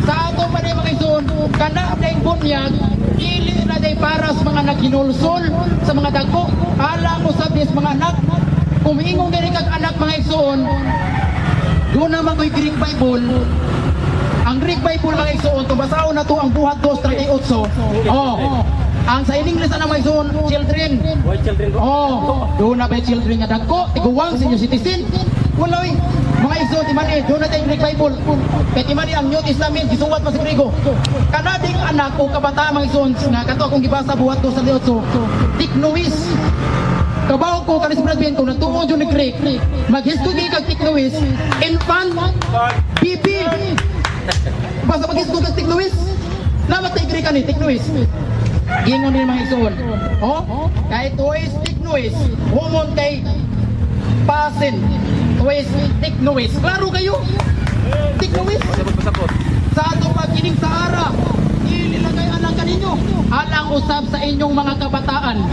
Sa ato pa rin mga isuon, kana na yung bunyag, dili na day para sa mga naghinulsol sa mga dagko. Alam mo sabi sa mga anak, kung miingong diri kag anak mga isuon, doon naman ko'y Greek Bible. Ang Greek Bible mga isuon, tumbasahon na to ang buhat 2:38. Oh, ang sa English na mga isuon, children. Oh, doon na ba children nga dagko, tiguwang senior citizen. Wala mga isuon, timani, doon na tayong Greek Bible. Kaya timani ang New Testament, gisuwat pa sa Grigo. Kanading anak o kabataan mga isuon, nga kato akong gibasa buhat 2:38. Tiknois. Kabaw ko kanis Bradben kung natuon yun ni Greek, mag-history kag tiknois, infant, baby. Basta mag-history kag tiknois, namat tayo Greek ani, tiknois. Gingon din mga isuon. Oh, kahit tois tiknois, humon kay pasin. Tois tiknois. Klaro kayo? Tiknois. Sa ato pagkining sa ara, ililagay alang kaninyo. Alang usab sa inyong mga kabataan.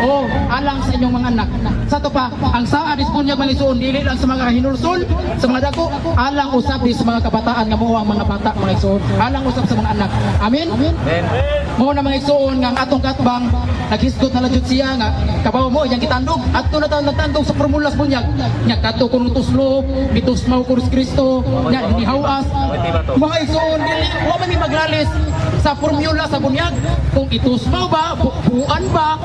O alang sa inyong mga anak. Sa to pa, ang saad is bunyag malisuon dili lang sa mga hinulsol, sa mga dako, alang usab di sa mga kabataan nga mao ang mga bata mga isuon. Alang usab sa mga anak. Amen. Mo na mga isuon nga ang atong katbang naghisgot na lang jud siya nga kabaw mo iyang gitandog adto na taon nagtandog sa formulas bunyag nya kadto kun tuslo gitusmaw ko sa Kristo nya hihawas mga isuon dili wa man mi maglalis sa formula sa bunyag kung itusmaw ba buuan ba.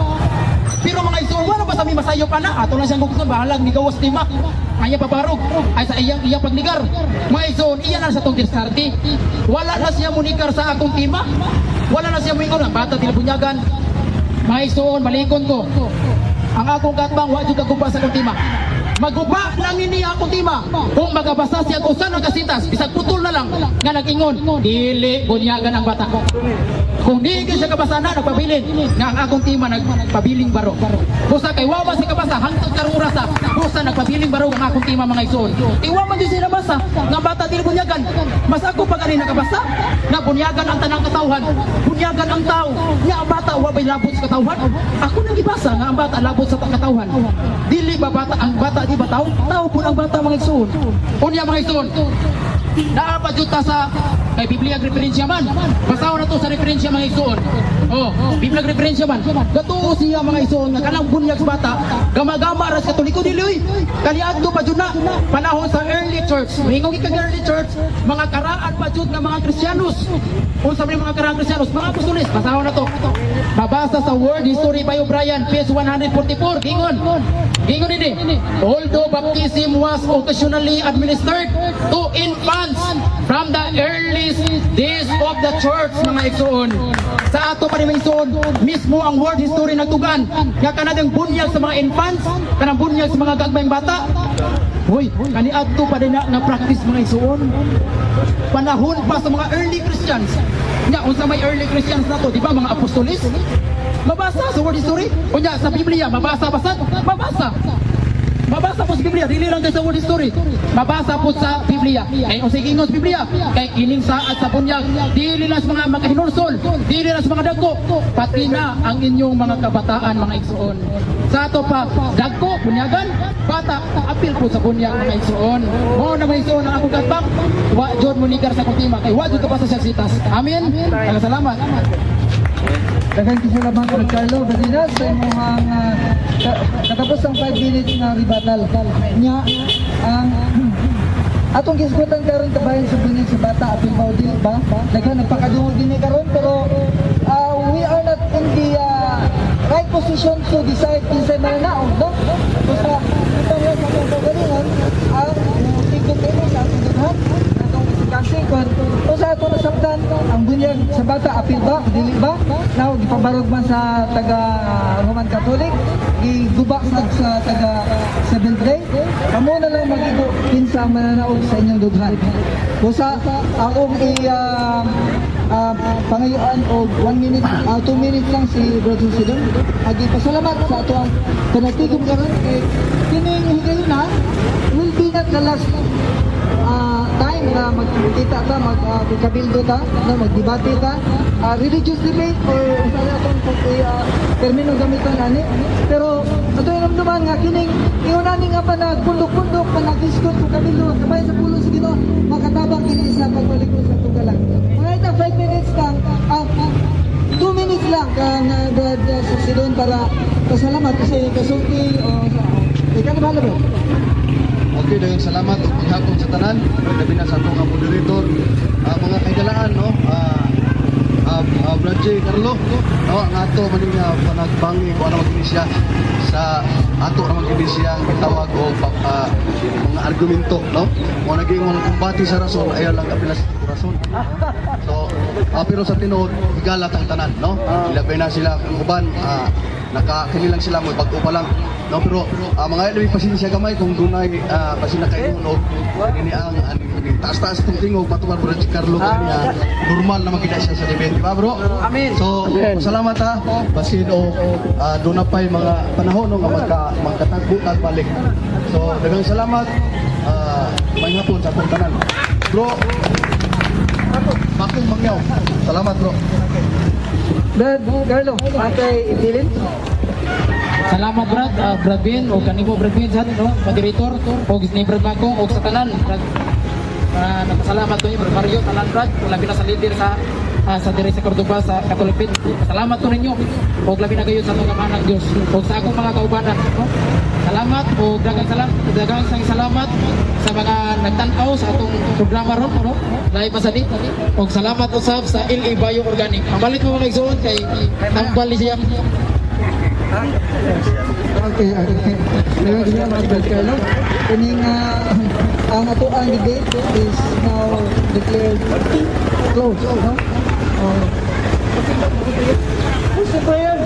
Pero mga isuon wala ba sa mi masayop ana ato na siyang gugson bahalag ni gawas lima anya pabarog ay sa iyang pagligar mga isuon iya na sa tong diskarte wala na siya munikar sa akong tima. Wala na siya mingon ang bata tila bunyagan. Mga isuon, malikon ko. Ang akong katbang, wa jud kaguba sa akong tima. Maguba lang ini akong tima. Kung magabasa siya usan ng kasitas, bisag putol na lang nga nag-ingon, dili bunyagan ang bata ko. Kung di siya kabasa na, nagpabilin. Nga ang akong tima nagpabiling baro. Busa kay wawa si kabasa, hangtod karura sa. Busa nagpabiling baro ang akong tima mga isuon. Iwa man din sila basa, nga bata dili bunyagan. Mas ako pa ganin nakabasa, nga bunyagan ang tanang katawhan. Bunyagan ang tao. Nga ang bata, wabay labot sa katawhan. Ako nang ibasa nga ang bata labot sa katawhan. Dili ba bata, ang bata di ba tao? Tao po ang bata mga isuon. Unya mga isuon. Naapa juta sa kay Biblia referensya man. Basaw na to sa referensya mga isuon. Biblag referensya man. Gato siya mga ison nga kanang bunyag sa bata. Gama-gama ras Katoliko dili oy. Kaniadto pa jud na panahon sa early church. Mingong ikag early church, mga karaan pa jud nga mga Kristiyanos. Unsa may mga karaan Kristiyanos, mga apostoles, basahon na to. Mabasa sa Word History by O'Brien, page 144. Gingon ini. Although baptism was occasionally administered to infants from the earliest days of the church, mga igsoon. Sa ato pa ni igsoon, mismo ang Word History nagtugan nga kanadang bunyag sa mga infants, kanang bunyag sa mga gagmayng bata. Hoy, kani adto pa din na practice mga igsoon. Panahon pa sa mga early Christians. Nya unsa may early Christians nato, di ba mga apostoles? Mabasa sa Word History. Unya sa Biblia, mabasa. Mabasa po sa Biblia, dili lang sa Word History. Mabasa po sa Biblia. Ay unsay gingon sa Biblia? Kay kining saad sa bunyag, dili lang sa mga makahinursol, dili lang sa mga dagko, pati na ang inyong mga kabataan, mga igsoon. Sa ato pa, dagko, bunyagan, bata, apil po sa bunyag, mga igsoon. Mo na mga igsoon ang akong katbak, wa jud mo nigar sa kultima, kay wa jud ka pa sa saksitas. Amen. Salamat. Daghang salamat Brad Carlo Badinas sa imong katapos ang 5 minutes na rebuttal nya ang atong gisgutan karon kabayan sa bunyag sa bata apil ba o dili ba daghang nagpakadungog dinhi karon pero we are not in the right position to decide kinsay mananaog no basta ito nga sa atong kagalingon ang tigong kayo sa atong dughan kasi kung sa ato nasabtan ang bunyag sa bata apil ba dili ba now gipabarog man sa taga Roman Catholic giguba sa taga Seventh Day kamo na lang magigo kinsa mananaog sa inyong dughan kusa akong pangayuan og 1 minute 2 minutes lang si Brother Sidon agi pasalamat sa ato ang panatigom karon kay kining higayuna will be not the last time na magkita ta, magkabildo ta, na magdebate ta, religious debate or usali atong termino gamiton ani. Pero ato yung namduman nga kining iunani nga pa nagpundok-pundok pa nag-discuss kung kabildo kabay sa pulo sa Ginoo makatabang kini sa pagpalikod sa tugalan. Mga ita 5 minutes lang, 2 minutes lang kang sa Sidon para pasalamat kasi kasulti o ikaw na bahala bro. Okay, daghang salamat ug paghapon sa tanan, labi na sa atong moderator, mga kaigalaan no. Brad J. Carlo, no, ang ato maning panagbangi ko ano mag-inisya sa ato ra mag-inisya ang gitawag o mga argumento, no. Mo naging mga kumbati sa rason ay lang kapilas rason. So, pero sa tinuod higala tang tanan, no. Ilabay na sila ang uban nakakinilang sila mo pag pa lang no pero mga labi pasensya gamay kung dunay pasina kay unog ini ang taas-taas tong tingog matuman Brad Carlo kaniya normal na makita siya sa debate di ba bro amen so salamat ha basin o do na pay mga panahon no nga magkatagbo at balik so daghang salamat may hapon sa atong tanan bro bakong mangyaw salamat bro Brad Carlo atay itilin. Salamat Brad Ben o kanimo Brad Ben sa no moderator o ni Brad Magong o sa tanan Brad napasalamat ko ni Brad Mario tanan Brad labi na sa leader sa dire sa Cordoba sa Catholic Faith. Salamat ko ninyo o labi na kayo sa atong kamanang Dios o sa akong mga kaubanan no. Salamat o daghang salamat sa mga nagtan-aw sa atong programa ron no. Live pasadi o salamat usab sa LA Bio Organic. Pamalit mo mga igsoon kay tambal ni siya. Okay. Daghang salamat Brad Carlo. Kuning ang ato ang debate is now declared closed, no? Gusto ko yan.